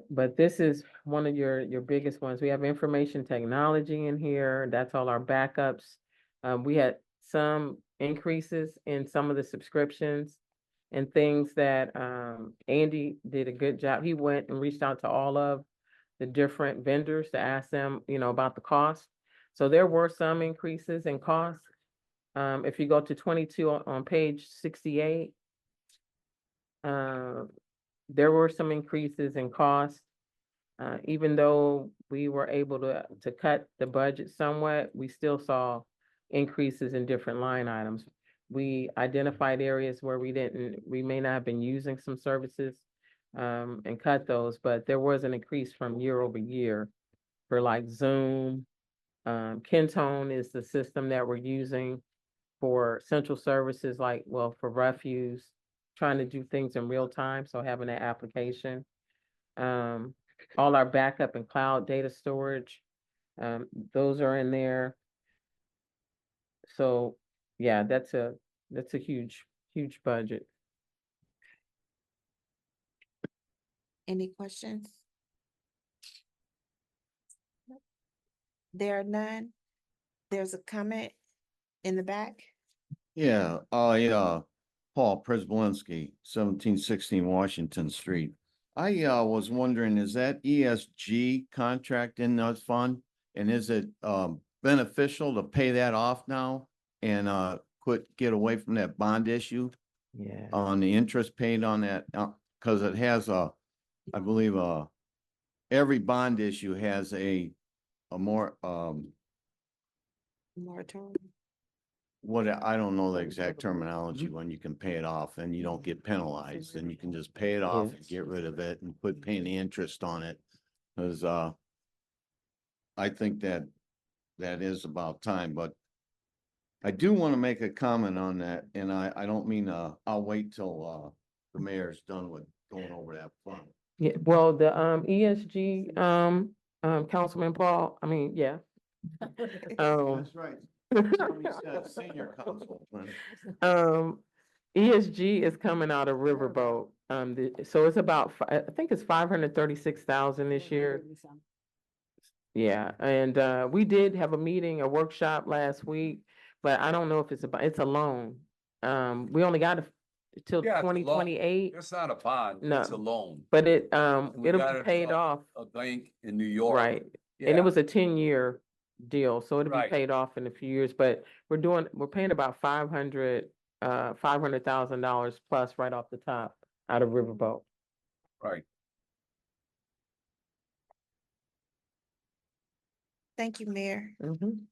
But this is one of your biggest ones. We have information technology in here. That's all our backups. We had some increases in some of the subscriptions and things that Andy did a good job. He went and reached out to all of the different vendors to ask them, about the cost. So there were some increases in costs. If you go to 22 on page 68, there were some increases in costs. Even though we were able to cut the budget somewhat, we still saw increases in different line items. We identified areas where we may not have been using some services, and cut those, but there was an increase from year over year for like Zoom. Kentone is the system that we're using for central services, for refuse, trying to do things in real time, so having that application. All our backup and cloud data storage, those are in there. So, yeah, that's a huge budget. any questions? There are none. There's a comment in the back. Yeah, Paul Przybylski, 1716 Washington Street. I was wondering, is that ESG contract in that fund? And is it beneficial to pay that off now and get away from that bond issue Yeah. on the interest paid on that? Because it has I believe every bond issue has a more Moratorium. I don't know the exact terminology when you can pay it off and you don't get penalized, and you can just pay it off and get rid of it and quit paying the interest on it. Cause I think that is about time, but I do want to make a comment on that, and I don't mean, I'll wait till the mayor's done with going over that fund. Yeah, well, the ESG, Councilman Paul, yeah. That's right. Somebody said senior councilman. ESG is coming out of Riverboat. So it's about, I think it's 536,000 this year. Yeah, and we did have a meeting, a workshop last week, but I don't know if it's a loan. We only got it till Yeah, it's a twenty loan. twenty-eight, It's not a bond, it's a No. loan. but We it'll got be it paid from off, A bank in New York. right? And Yeah. it was a 10-year deal, so it'll be Right. paid off in a few years, but we're paying about $500,000 plus right off the top out of Riverboat. Right. Thank you, Mayor. Mhm.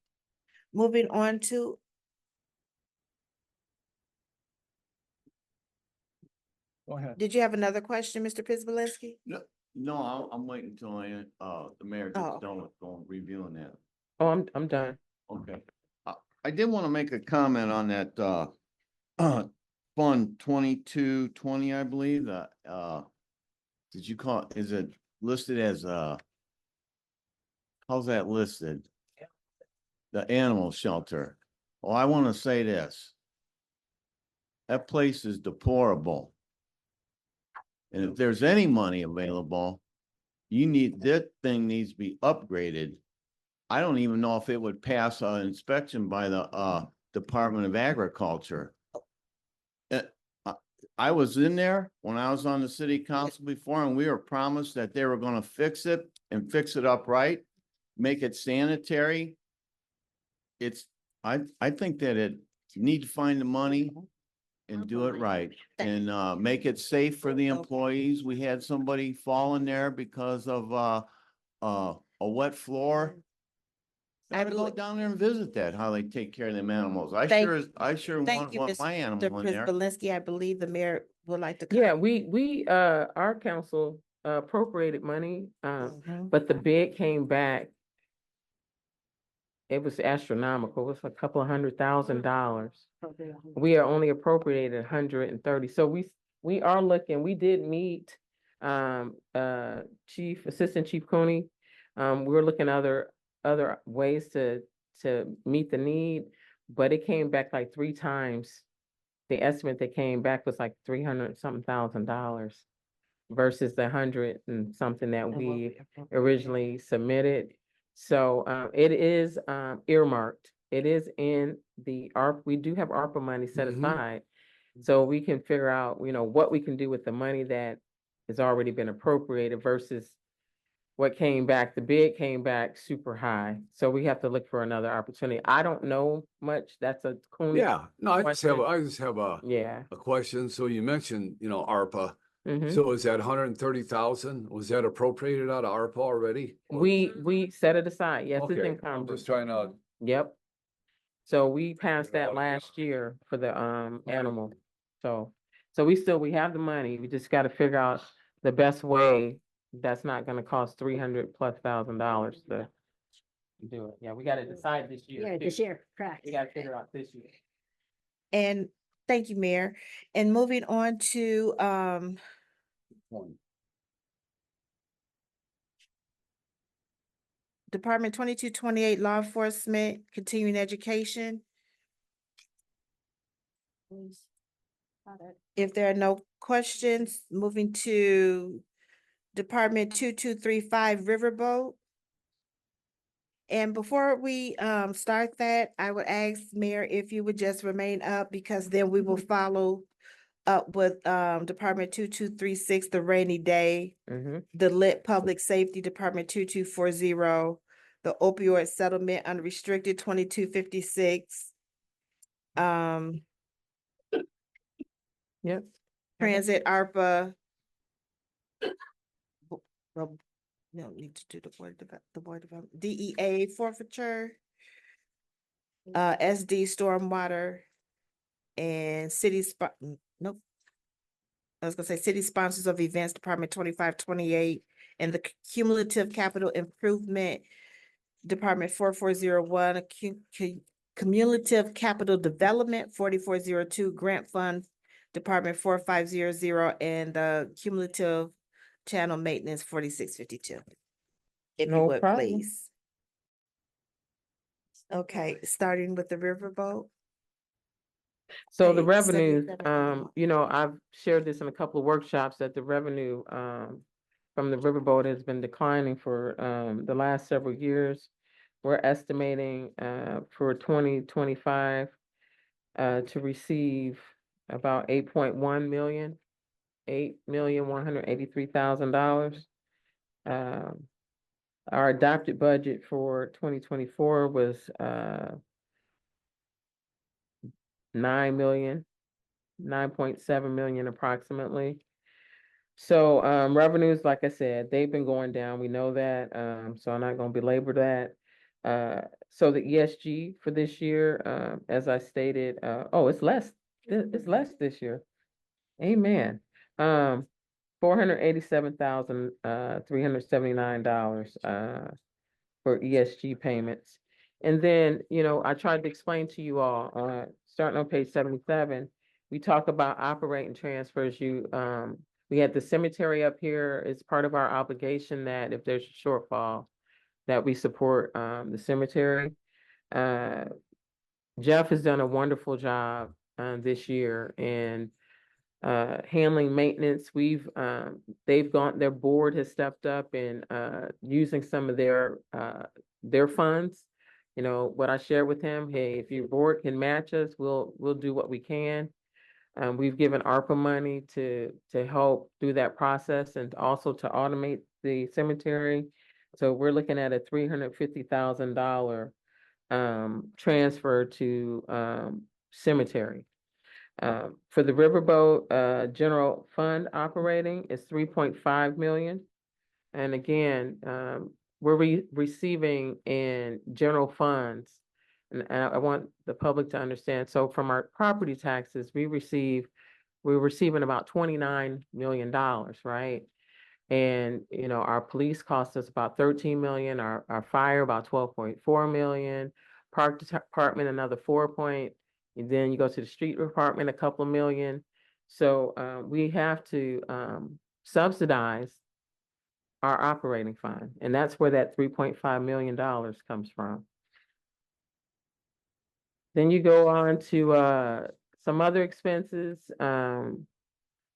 Moving on to, Go ahead. did you have another question, Mr. Prisbalinski? No, I'm waiting until the mayor Oh. gets done with reviewing that. Oh, I'm done. Okay. I did want to make a comment on that, Fund 2220, I believe, did you call, is it listed as, how's that listed? The animal shelter. Well, I want to say this. That place is deplorable. And if there's any money available, that thing needs to be upgraded. I don't even know if it would pass an inspection by the Department of Agriculture. I was in there when I was on the city council before, and we were promised that they were gonna fix it and fix it up right, make it sanitary. I think that you need to find the money and do it right and make it safe for the employees. We had somebody fall in there because of a wet floor. I I gotta go believe- down there and visit that, how they take care of them animals. I Thank- sure Thank want you, want my Mr. animal in there. Prisbalinski. I believe the mayor would like to. Yeah, we our council appropriated money, Mhm. but the bid came back. It was astronomical. It was a couple of $100,000. We are only appropriated 130. So we are looking, we did meet Assistant Chief Cooney. We're looking other ways to meet the need, but it came back like 3 times. The estimate that came back was like $300-something thousand versus the 100 and something that we originally submitted. So it is earmarked. It is in the ARP. We do have ARPA money set Mhm. aside. So we can figure out, what we can do with the money that has already been appropriated versus what came back. The bid came back super high. So we have to look for another opportunity. I don't know much. That's a Cooney. Yeah, no, I just have question. a Yeah. question. So you mentioned, ARPA. Mhm. So is that 130,000? Was that appropriated out of ARPA already? We set it aside. Yes, it's Okay, I'm encumbered. just trying to, Yep. So we passed that last year for the animal. So we have the money. We just gotta figure out the best way that's not gonna cost $300,000+ to do it. Yeah, we gotta decide this year. Yeah, too. this year, correct. We gotta figure out this year. And thank you, Mayor. And moving on to, Department 2228 Law Enforcement, Continuing Education. If there are no questions, moving to Department 2235 Riverboat. And before we start that, I would ask Mayor if you would just remain up, because then we will follow up with Department 2236, the rainy day, Mhm. the Lit Public Safety Department 2240, the opioid settlement unrestricted 2256. Yep. Transit ARPA. Well, no need to do the board development, DEA forfeiture. SD stormwater and nope. I was gonna say city sponsors of events, Department 2528, and the cumulative capital improvement, Department 4401, cumulative capital development, 4402, grant fund, Department 4500, and the cumulative channel maintenance, 4652. If you No would, problem. please. Okay, starting with the riverboat. So the Page revenue, 77. I've shared this in a couple of workshops that the revenue, from the riverboat has been declining for, the last several years. We're estimating, for 2025, to receive about 8.1 million, $8,183,000. Our adopted budget for 2024 was, 9.7 million approximately. So, revenues, like I said, they've been going down. We know that, so I'm not gonna belabor that. So the ESG for this year, as I stated, it's less, it's less this year. Amen. $487,379, for ESG payments. And then, I tried to explain to you all, starting on page 77, we talk about operating transfers. We had the cemetery up here. It's part of our obligation that if there's a shortfall, that we support, the cemetery. Jeff has done a wonderful job, this year in, handling maintenance. Their board has stepped up in, using some of their funds. What I shared with him, hey, if your board can match us, we'll do what we can. We've given ARPA money to help do that process and also to automate the cemetery. So we're looking at a $350,000 transfer to cemetery. For the riverboat, general fund operating is 3.5 million. And again, we're receiving in general funds, and I want the public to understand. So from our property taxes, we're receiving about $29 million, right? And, our police cost us about 13 million, our fire about 12.4 million, park department, another 4 point, and then you go to the street department, a couple of million. So, we have to, subsidize our operating fund, and that's where that $3.5 million comes from. Then you go on to, some other expenses, our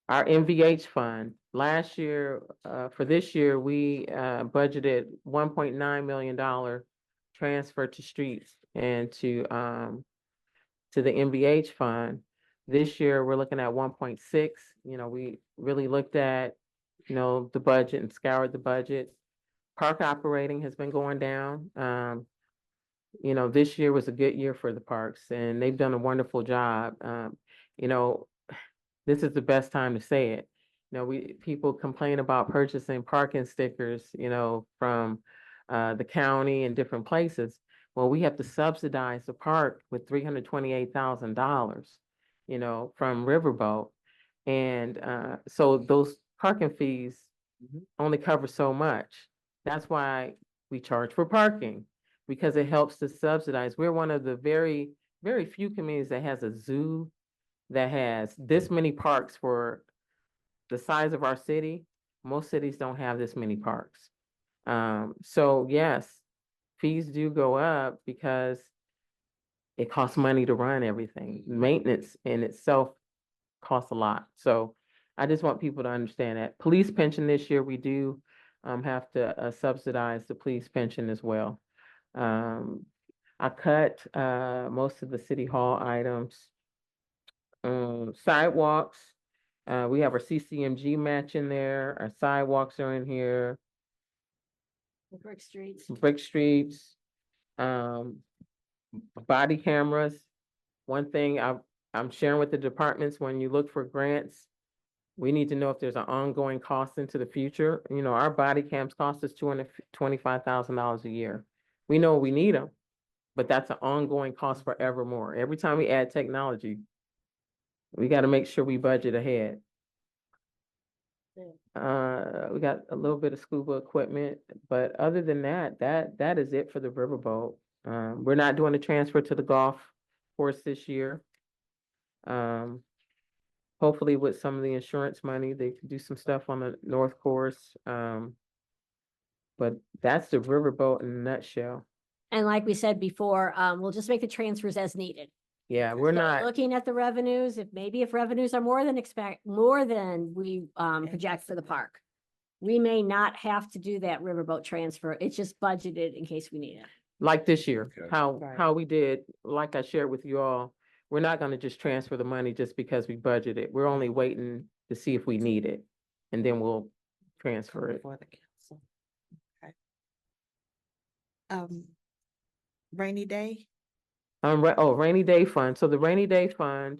MVH fund. Last year, for this year, we budgeted $1.9 million transfer to streets and to the MVH fund. This year, we're looking at 1.6. We really looked at, the budget and scoured the budget. Park operating has been going down. This year was a good year for the parks, and they've done a wonderful job. This is the best time to say it. People complain about purchasing parking stickers, from the county and different places. Well, we have to subsidize the park with $328,000, from Riverboat. And so those parking fees only cover so much. That's why we charge for parking, because it helps to subsidize. We're one of the very, very few communities that has a zoo that has this many parks for the size of our city. Most cities don't have this many parks. So yes, fees do go up because it costs money to run everything. Maintenance in itself costs a lot. So I just want people to understand that. Police pension this year, we do have to subsidize the police pension as well. I cut most of the city hall items. Sidewalks, we have our CCMG match in there. Our sidewalks are in here. Brick streets. Brick streets, body cameras. One thing I'm sharing with the departments, when you look for grants, we need to know if there's an ongoing cost into the future. Our body cams cost us $225,000 a year. We know we need them, but that's an ongoing cost forevermore. Every time we add technology, we got to make sure we budget ahead. We got a little bit of scuba equipment, but other than that is it for the riverboat. We're not doing a transfer to the golf course this year. Hopefully with some of the insurance money, they could do some stuff on the north course. But that's the riverboat in a nutshell. And like we said before, we'll just make the transfers as needed. Yeah, we're So not. looking at the revenues, if revenues are more than we project for the park. We may not have to do that riverboat transfer. It's just budgeted in case we need it. Like this year, Okay. Right. how we did, like I shared with you all, we're not gonna just transfer the money just because we budgeted. We're only waiting to see if we need it, and then we'll transfer it. For the council. Okay. Rainy day, Rainy day fund. So the rainy day fund,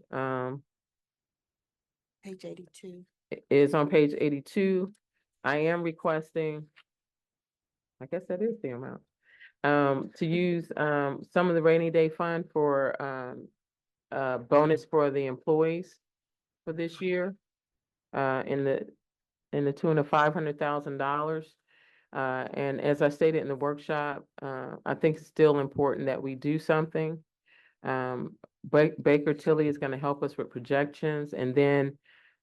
page 82. is on page 82. I am requesting, I guess that is the amount, to use, some of the rainy day fund for, bonus for the employees for this year, in the tune of $500,000. And as I stated in the workshop, I think it's still important that we do something. Baker Tilly is gonna help us with projections, and then,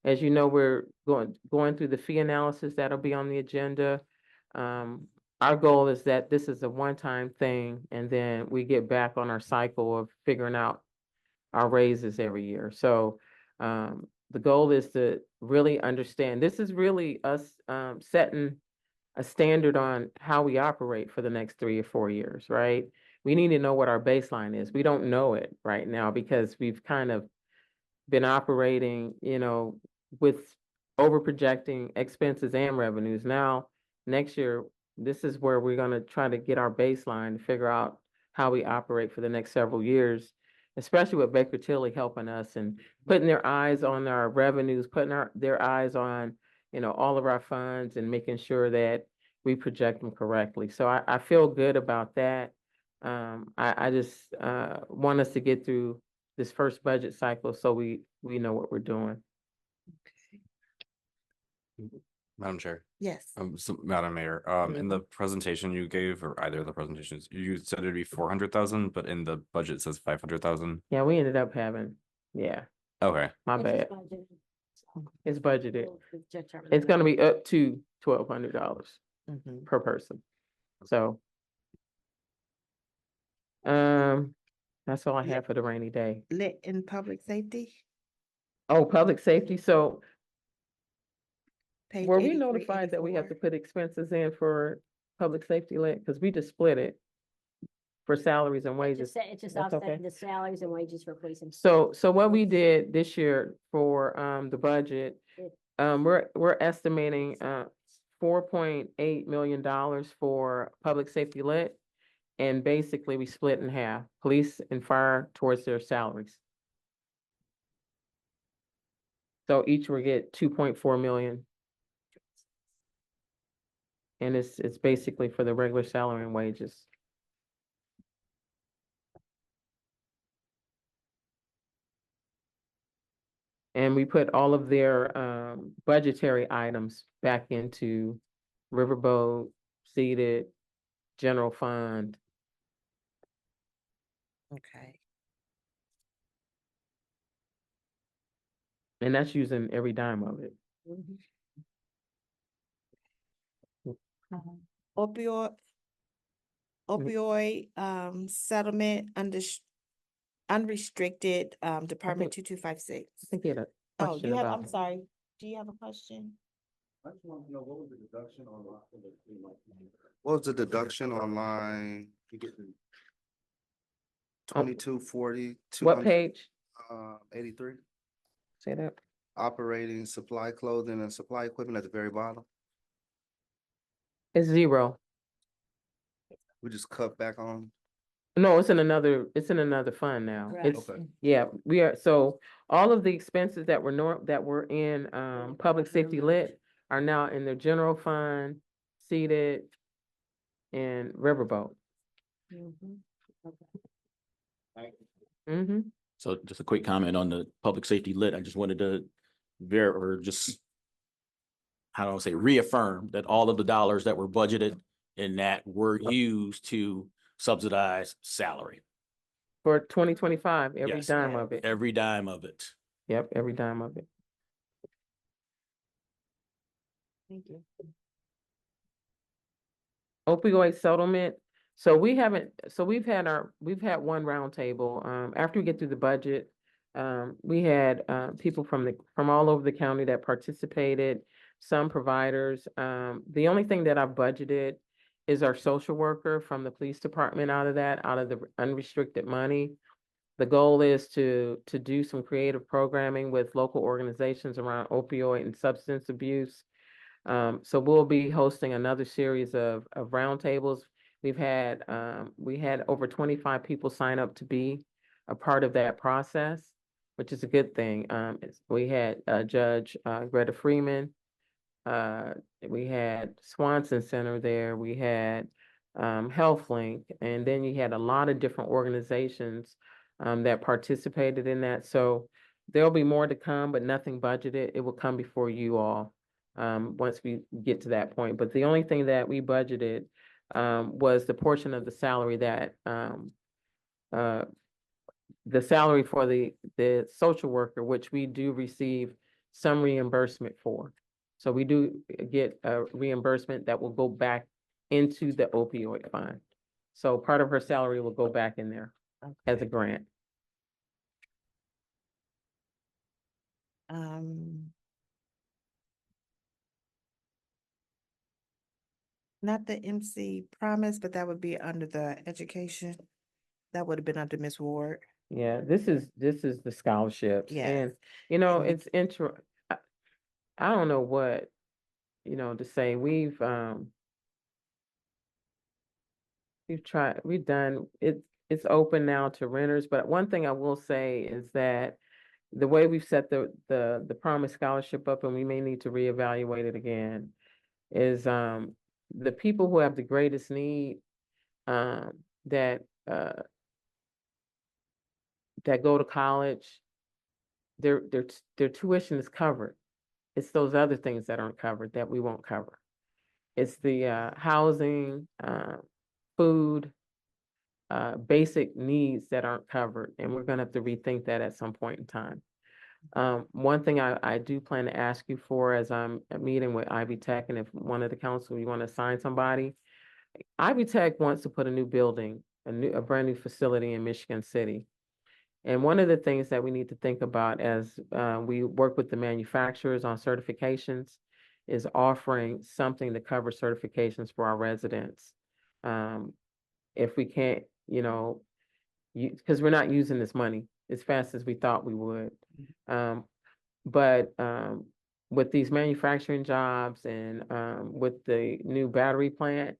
as you know, we're going through the fee analysis that'll be on the agenda. Our goal is that this is a one-time thing, and then we get back on our cycle of figuring out our raises every year. So, the goal is to really understand, this is really us, setting a standard on how we operate for the next 3 or 4 years, right? We need to know what our baseline is. We don't know it right now because we've kind of been operating, with over projecting expenses and revenues. Now, next year, this is where we're gonna try to get our baseline, to figure out how we operate for the next several years, especially with Baker Tilly helping us and putting their eyes on our revenues, putting their eyes on, all of our funds, and making sure that we project them correctly. So I feel good about that. I just want us to get through this first budget cycle so we know what we're doing. Madam Chair. Yes. So, Madam Mayor, in the presentation you gave, or either of the presentations, you said it'd be 400,000, but in the budget it says 500,000. Yeah, we ended up having, Okay. my It's bad. just budgeted. It's budgeted. We'll determine It's that. gonna be up to $1,200 Mhm. per person. So, that's all I have for the rainy day. Lit in public safety, Oh, public safety. So page were we 83, notified that we have to 84. put expenses in for public safety lit? Because we just split it for salaries and wages. It's just That's okay. offsetting the salaries and wages for police and. So what we did this year for the budget, we're estimating $4.8 million for public safety lit. And basically we split in half, police and fire towards their salaries. So each will get 2.4 million. And it's basically for the regular salary and wages. And we put all of their budgetary items back into Riverboat, seated, general fund. Okay. And that's using every dime of it. Opioid settlement unrestricted Department 2256. I think you had a Oh, question you have, about I'm that. sorry. Do you have a question? I just want to know, what was the deduction on? What was the deduction on line 2240? What page? 83, Say that. operating supply clothing and supply equipment at the very bottom. It's zero. We just cut back on. No, it's in another fund now. Correct. It's, Okay. yeah, we are, so all of the expenses that were in public safety lit are now in the general fund, seated, and riverboat. Mm-hmm. So just a quick comment on the public safety lit. I just wanted to how do I say, reaffirm that all of the dollars that were budgeted in that were used to subsidize salary. For 2025, every Yes. dime of it. Every dime of it. Yep, every dime of it. Thank you. Opioid settlement. So we've had one roundtable. After we get through the budget, we had people from all over the county that participated. some providers. The only thing that I've budgeted is our social worker from the police department out of the unrestricted money. The goal is to do some creative programming with local organizations around opioid and substance abuse. So we'll be hosting another series of roundtables. We had over 25 people sign up to be a part of that process, which is a good thing. We had Judge Greta Freeman. We had Swanson Center there. We had HealthLink, and then you had a lot of different organizations that participated in that. So there'll be more to come, but nothing budgeted. It will come before you all once we get to that point. But the only thing that we budgeted was the portion of the salary that the salary for the social worker, which we do receive some reimbursement for. So we do get a reimbursement that will go back into the opioid fund. So part of her salary will go back in there as a grant. Not the MC Promise, but that would be under the education. That would have been under Ms. Ward. Yeah, this is the scholarships. Yes. And, you know, it's I don't know what, to say. We've done it. It's open now to renters, but one thing I will say is that the way we've set the Promise Scholarship up, and we may need to reevaluate it again, is the people who have the greatest need that go to college, their tuition is covered. It's those other things that aren't covered that we won't cover. It's the housing, food, basic needs that aren't covered, and we're gonna have to rethink that at some point in time. One thing I do plan to ask you for as I'm meeting with Ivy Tech, and if one of the council, you want to assign somebody, Ivy Tech wants to put a new building, a brand new facility in Michigan City. And one of the things that we need to think about as we work with the manufacturers on certifications is offering something to cover certifications for our residents. If we can't, because we're not using this money as fast as we thought we would. But with these manufacturing jobs and with the new battery plant,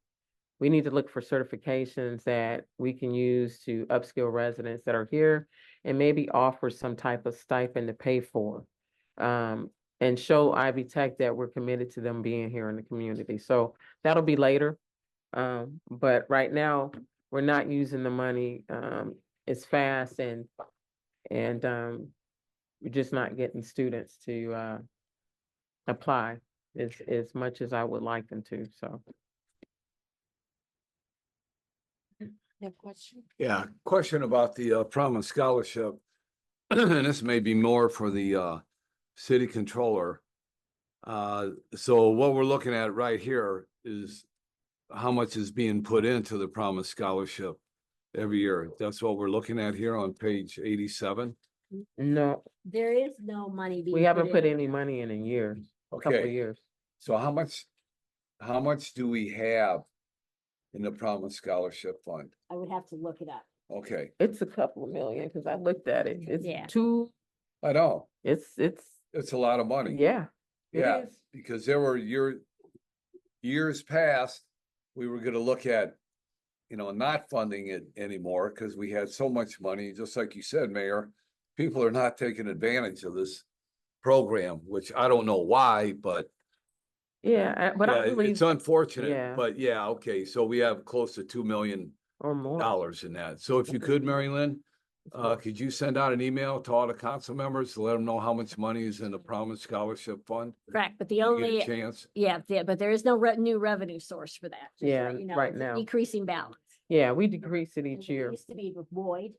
we need to look for certifications that we can use to upskill residents that are here and maybe offer some type of stipend to pay for. And show Ivy Tech that we're committed to them being here in the community. So that'll be later. But right now, we're not using the money as fast, and we're just not getting students to apply as much as I would like them to, so. You have a question? Yeah, question about the Promise Scholarship. And this may be more for the city controller. So what we're looking at right here is how much is being put into the Promise Scholarship every year. That's what we're looking at here on page 87. No, There is no money being. we haven't put in. any money in years, couple of Okay, years. so how much do we have in the Promise Scholarship Fund? I would have to look it up. Okay, It's a couple of million, because I looked at it. It's Yeah. I know, it's, it's a lot of money. yeah. it Yeah, is. because there were years past, we were gonna look at, not funding it anymore because we had so much money, just like you said, Mayor. People are not taking advantage of this program, which I don't know why, but Yeah, but I yeah, believe, it's unfortunate, yeah. but yeah, okay, so we have close to $2 million or more. in that. So if you could, Mary Lynn, could you send out an email to all the council members to let them know how much money is in the Promise Scholarship Fund? Correct, but the You only, get a chance? yeah, but there is no new revenue source for that. just to Yeah, let you know. right It's a now. Decreasing balance. Yeah, we decrease it And each it year. Used to be with Boyd.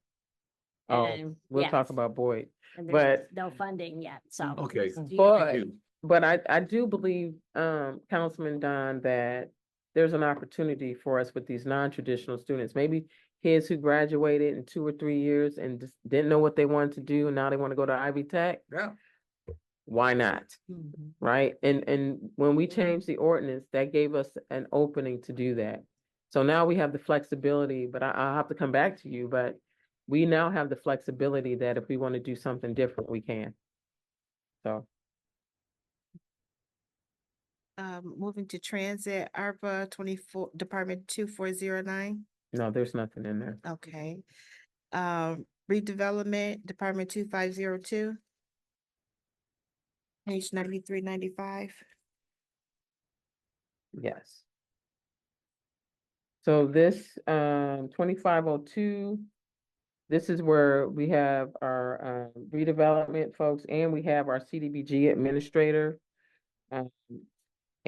Oh, and we'll talk yes, about Boyd. And there's but- no funding yet, so. Okay. Do you- But, you. but I do believe, Councilman Don, that there's an opportunity for us with these non-traditional students. Maybe kids who graduated in 2 or 3 years and just didn't know what they wanted to do, and now they want to go to Ivy Tech. Yeah. why not? Right? And when we changed the ordinance, that gave us an opening to do that. So now we have the flexibility, but I'll have to come back to you, but we now have the flexibility that if we want to do something different, we can. So, Moving to transit, ARPA 24, Department 2409. no, there's nothing in there. Okay. Redevelopment, Department 2502. Page 93, 95. Yes. So this, 2502, this is where we have our, redevelopment folks and we have our CDBG administrator.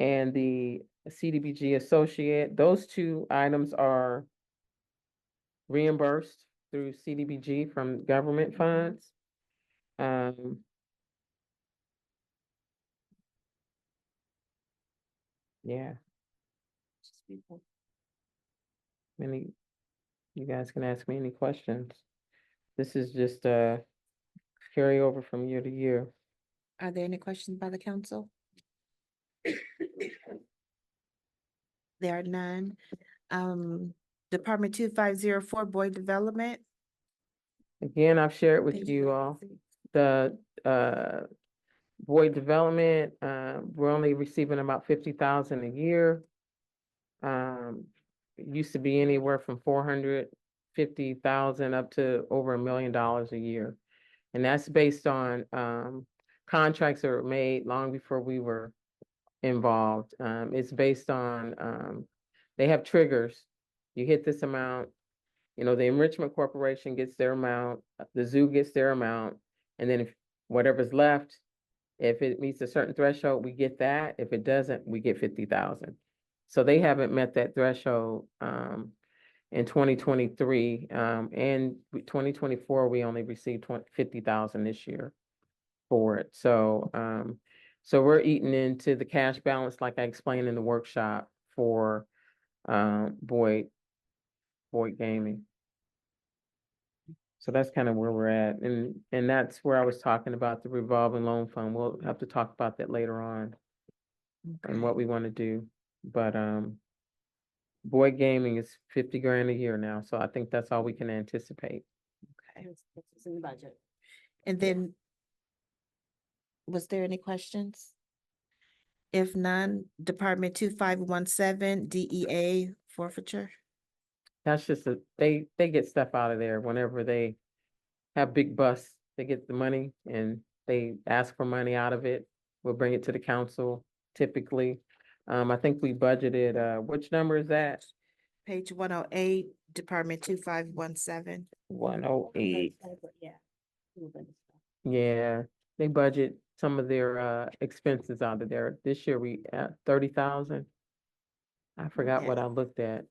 And the CDBG associate, those two items are reimbursed through CDBG from government funds. Yeah. You guys can ask me any questions. This is just a carryover from year to year. Are there any questions by the council? There are none. Department 2504, Boyd Development. Again, I've shared with Page you all 96. the Boyd Development, we're only receiving about 50,000 a year. It used to be anywhere from 450,000 up to over $1 million a year. And that's based on contracts that were made long before we were involved. It's based on they have triggers. You hit this amount, you know, the Enrichment Corporation gets their amount, the zoo gets their amount, and then if whatever's left, if it meets a certain threshold, we get that. If it doesn't, we get 50,000. So they haven't met that threshold in 2023. And 2024, we only received 50,000 this year for it. So so we're eating into the cash balance, like I explained in the workshop for Boyd Gaming. So that's kind of where we're at. And that's where I was talking about the revolving loan fund. We'll have to talk about that later on and what we want to do. But Boyd Gaming is 50 grand a year now. So I think that's all we can anticipate. Okay. It's in the budget. And then, was there any questions? If none, Department 2517, DEA forfeiture. That's just they get stuff out of there whenever they have big busts. They get the money and they ask for money out of it. We'll bring it to the council typically. I think we budgeted, which number is that? Page 108, Department 2517. 108. Yeah. Yeah, they budget some of their expenses out of there. This year we at 30,000. I forgot what I looked at.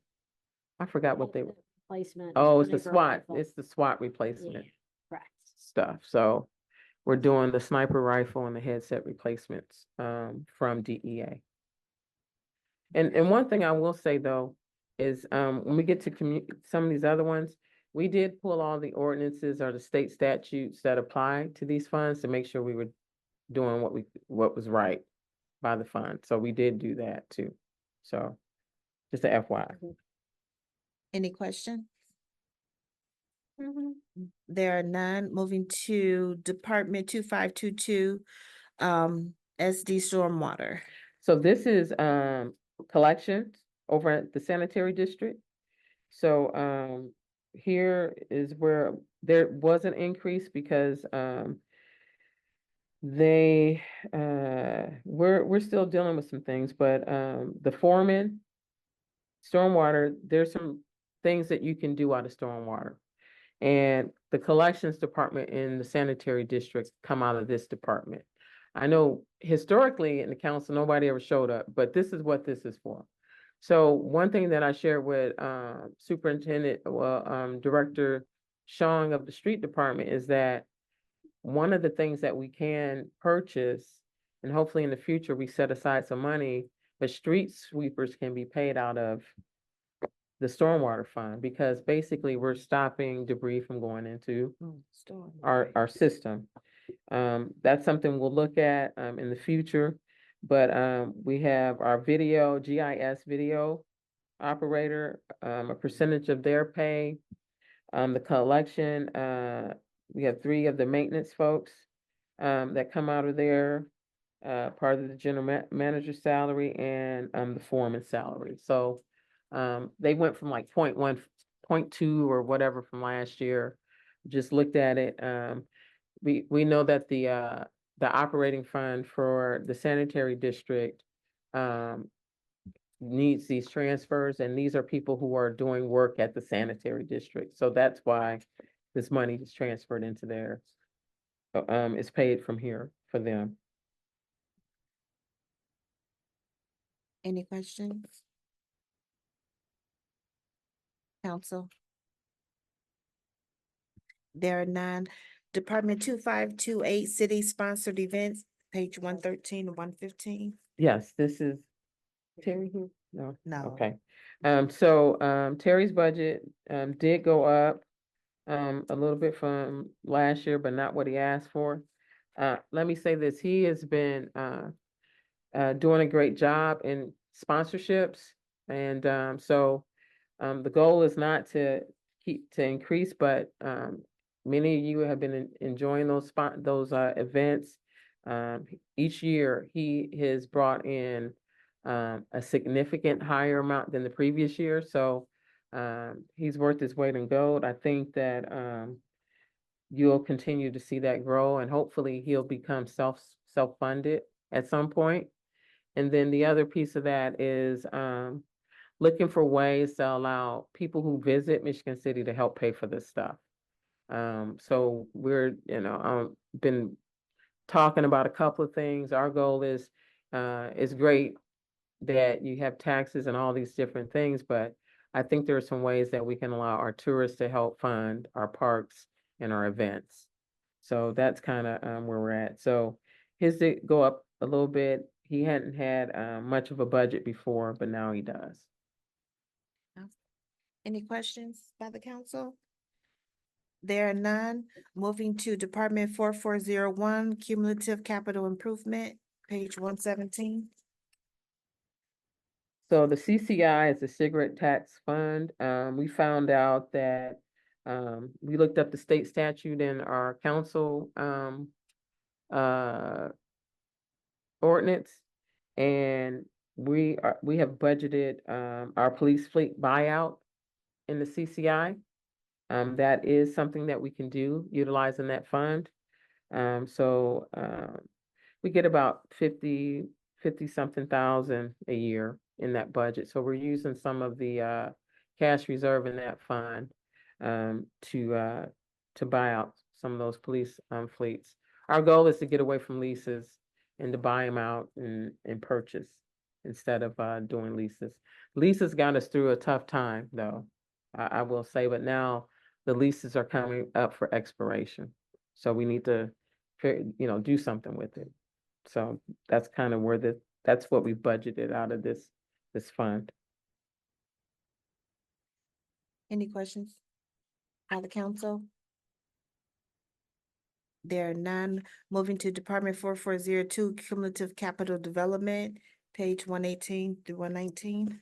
I forgot what they were. Placement. Oh, it's the money for SWAT. rifle. It's the SWAT replacement Yeah, correct. stuff. So we're doing the sniper rifle and the headset replacements from DEA. And one thing I will say though is when we get to some of these other ones, we did pull all the ordinances or the state statutes that apply to these funds to make sure we were doing what was right by the fund. So we did do that too. So just a FYI. Any questions? There are none. Moving to Department 2522, SD Stormwater. So this is collections over at the sanitary district. So here is where there was an increase because we're still dealing with some things, but the foreman, stormwater, there's some things that you can do out of stormwater. And the collections department in the sanitary district come out of this department. I know historically in the council, nobody ever showed up, but this is what this is for. So one thing that I shared with Director Shong of the street department is that one of the things that we can purchase, and hopefully in the future we set aside some money, but street sweepers can be paid out of the stormwater fund, because basically we're stopping debris from going into our system. That's something we'll look at, in the future. But, we have our video, GIS video operator, a percentage of their pay. The collection, we have 3 of the maintenance folks, that come out of there. Part of the general manager's salary and, the foreman's salary. So, they went from like 0.1, 0.2 or whatever from last year. Just looked at it. We know that the operating fund for the sanitary district, needs these transfers, and these are people who are doing work at the sanitary district. So that's why this money is transferred into there. It's paid from here for them. Any questions? Council? There are none. Department 2528, city sponsored events, page 113 and 115. Yes, this is Terry here? No. No. Okay. So Terry's budget, did go up, a little bit from last year, but not what he asked for. Let me say this, he has been, doing a great job in sponsorships. And, the goal is not to increase, but, many of you have been enjoying those events. Each year, he has brought in, a significant higher amount than the previous year. So, he's worth his weight in gold. I think that, you'll continue to see that grow, and hopefully he'll become self-funded at some point. And then the other piece of that is, looking for ways to allow people who visit Michigan City to help pay for this stuff. So we're, been talking about a couple of things. Our goal is, it's great that you have taxes and all these different things, but I think there are some ways that we can allow our tourists to help fund our parks and our events. So that's kind of, where we're at. So his did go up a little bit. He hadn't had, much of a budget before, but now he does. Any questions by the council? There are none. Moving to Department 4401, cumulative capital improvement, page 117. So the CCI is the cigarette tax fund. We found out that, we looked up the state statute in our council, ordinance, and we have budgeted, our police fleet buyout in the CCI. That is something that we can do utilizing that fund. So we get about 50 something thousand a year in that budget. So we're using some of the cash reserve in that fund to buy out some of those police fleets. Our goal is to get away from leases and to buy them out and purchase instead of doing leases. Leases got us through a tough time, though, I will say, but now the leases are coming up for expiration. So we need to, do something with it. So that's kind of where that's what we budgeted out of this fund. Any questions by the council? There are none. Moving to Department 4402, cumulative capital development, page 118 through 119.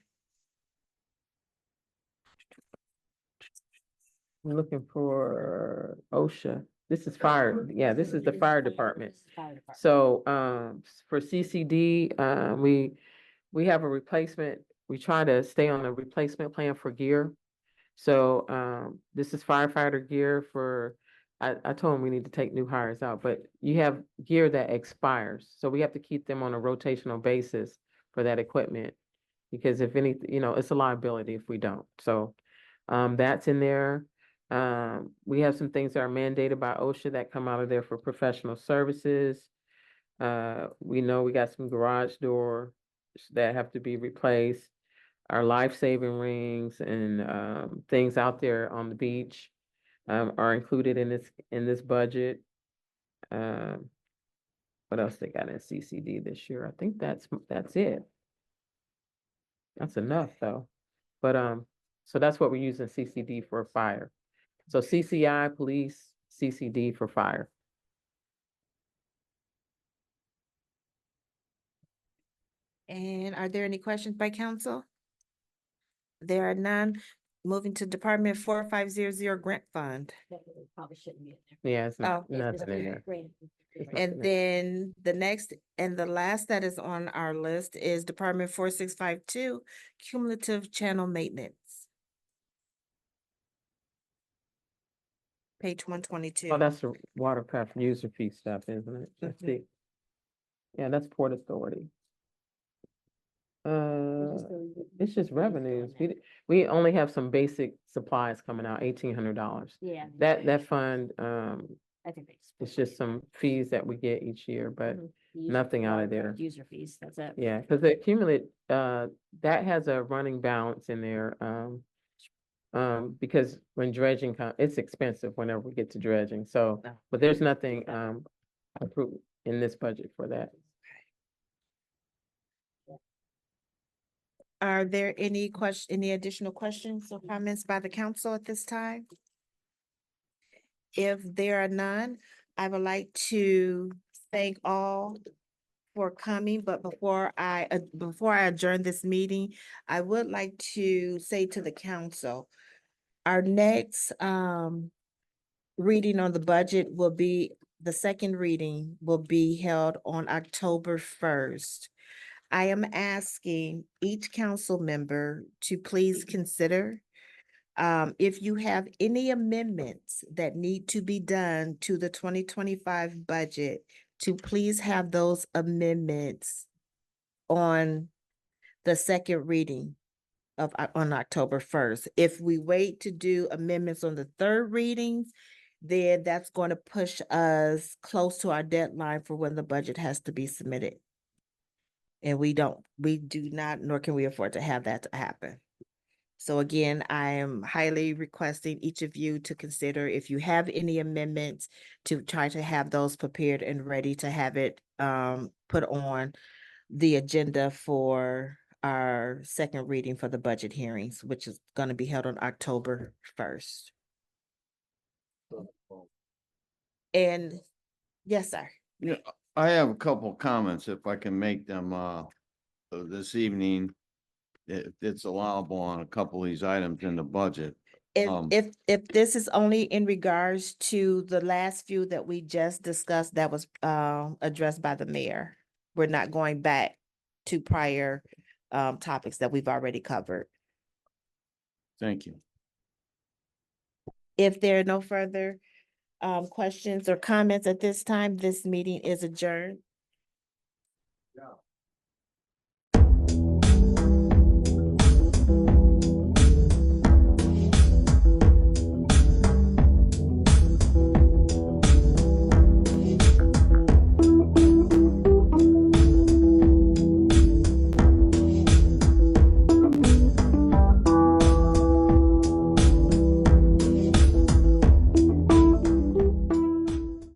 We're looking for OSHA. This is fire. Yeah, this is the fire department. So, for CCD, we have a replacement. We try to stay on a replacement plan for gear. So, this is firefighter gear for, I told him we need to take new hires out, but you have gear that expires. So we have to keep them on a rotational basis for that equipment. Because if any, it's a liability if we don't. So, that's in there. We have some things that are mandated by OSHA that come out of there for professional services. We know we got some garage doors that have to be replaced. Our life-saving rings and things out there on the beach are included in this budget. What else they got in CCD this year? I think that's it. That's enough though. But so that's what we're using CCD for fire. So CCI, police, CCD for fire. And are there any questions by council? There are none. Moving to Department 4500 Grant Fund. Probably shouldn't be in there. Yeah, it's not, Oh. nothing in there. It's not in And there. then the next and the last that is on our list is Department 4652 Cumulative Channel Maintenance. Page 122. Oh, that's the watercraft user fee stuff, isn't it? Let's see. Yeah, that's Port Authority. It's just revenues. We only have some basic supplies coming out, $1,800. Yeah. That fund, I think they. it's just some fees that we get each year, but User- nothing out of watercraft there. User fees, that's it. Yeah, because the accumulate, that has a running balance in there, because when dredging it's expensive whenever we get to dredging, so, but there's nothing, approved in this budget for that. Are there any any additional questions or comments by the council at this time? If there are none, I would like to thank all for coming, but before I adjourn this meeting, I would like to say to the council, our next reading on the budget will be, the second reading will be held on October 1st. I am asking each council member to please consider if you have any amendments that need to be done to the 2025 budget, to please have those amendments on the second reading of, on October 1st. If we wait to do amendments on the third readings, then that's going to push us close to our deadline for when the budget has to be submitted. And we do not, nor can we afford to have that to happen. So again, I am highly requesting each of you to consider if you have any amendments, to try to have those prepared and ready to have it put on the agenda for our second reading for the budget hearings, which is going to be held on October 1st. And yes, sir. Yeah, I have a couple comments if I can make them this evening. If it's allowable on a couple of these items in the budget. If this is only in regards to the last few that we just discussed, that was addressed by the mayor. We're not going back to prior topics that we've already covered. Thank you. If there are no further questions or comments at this time, this meeting is adjourned. Yeah.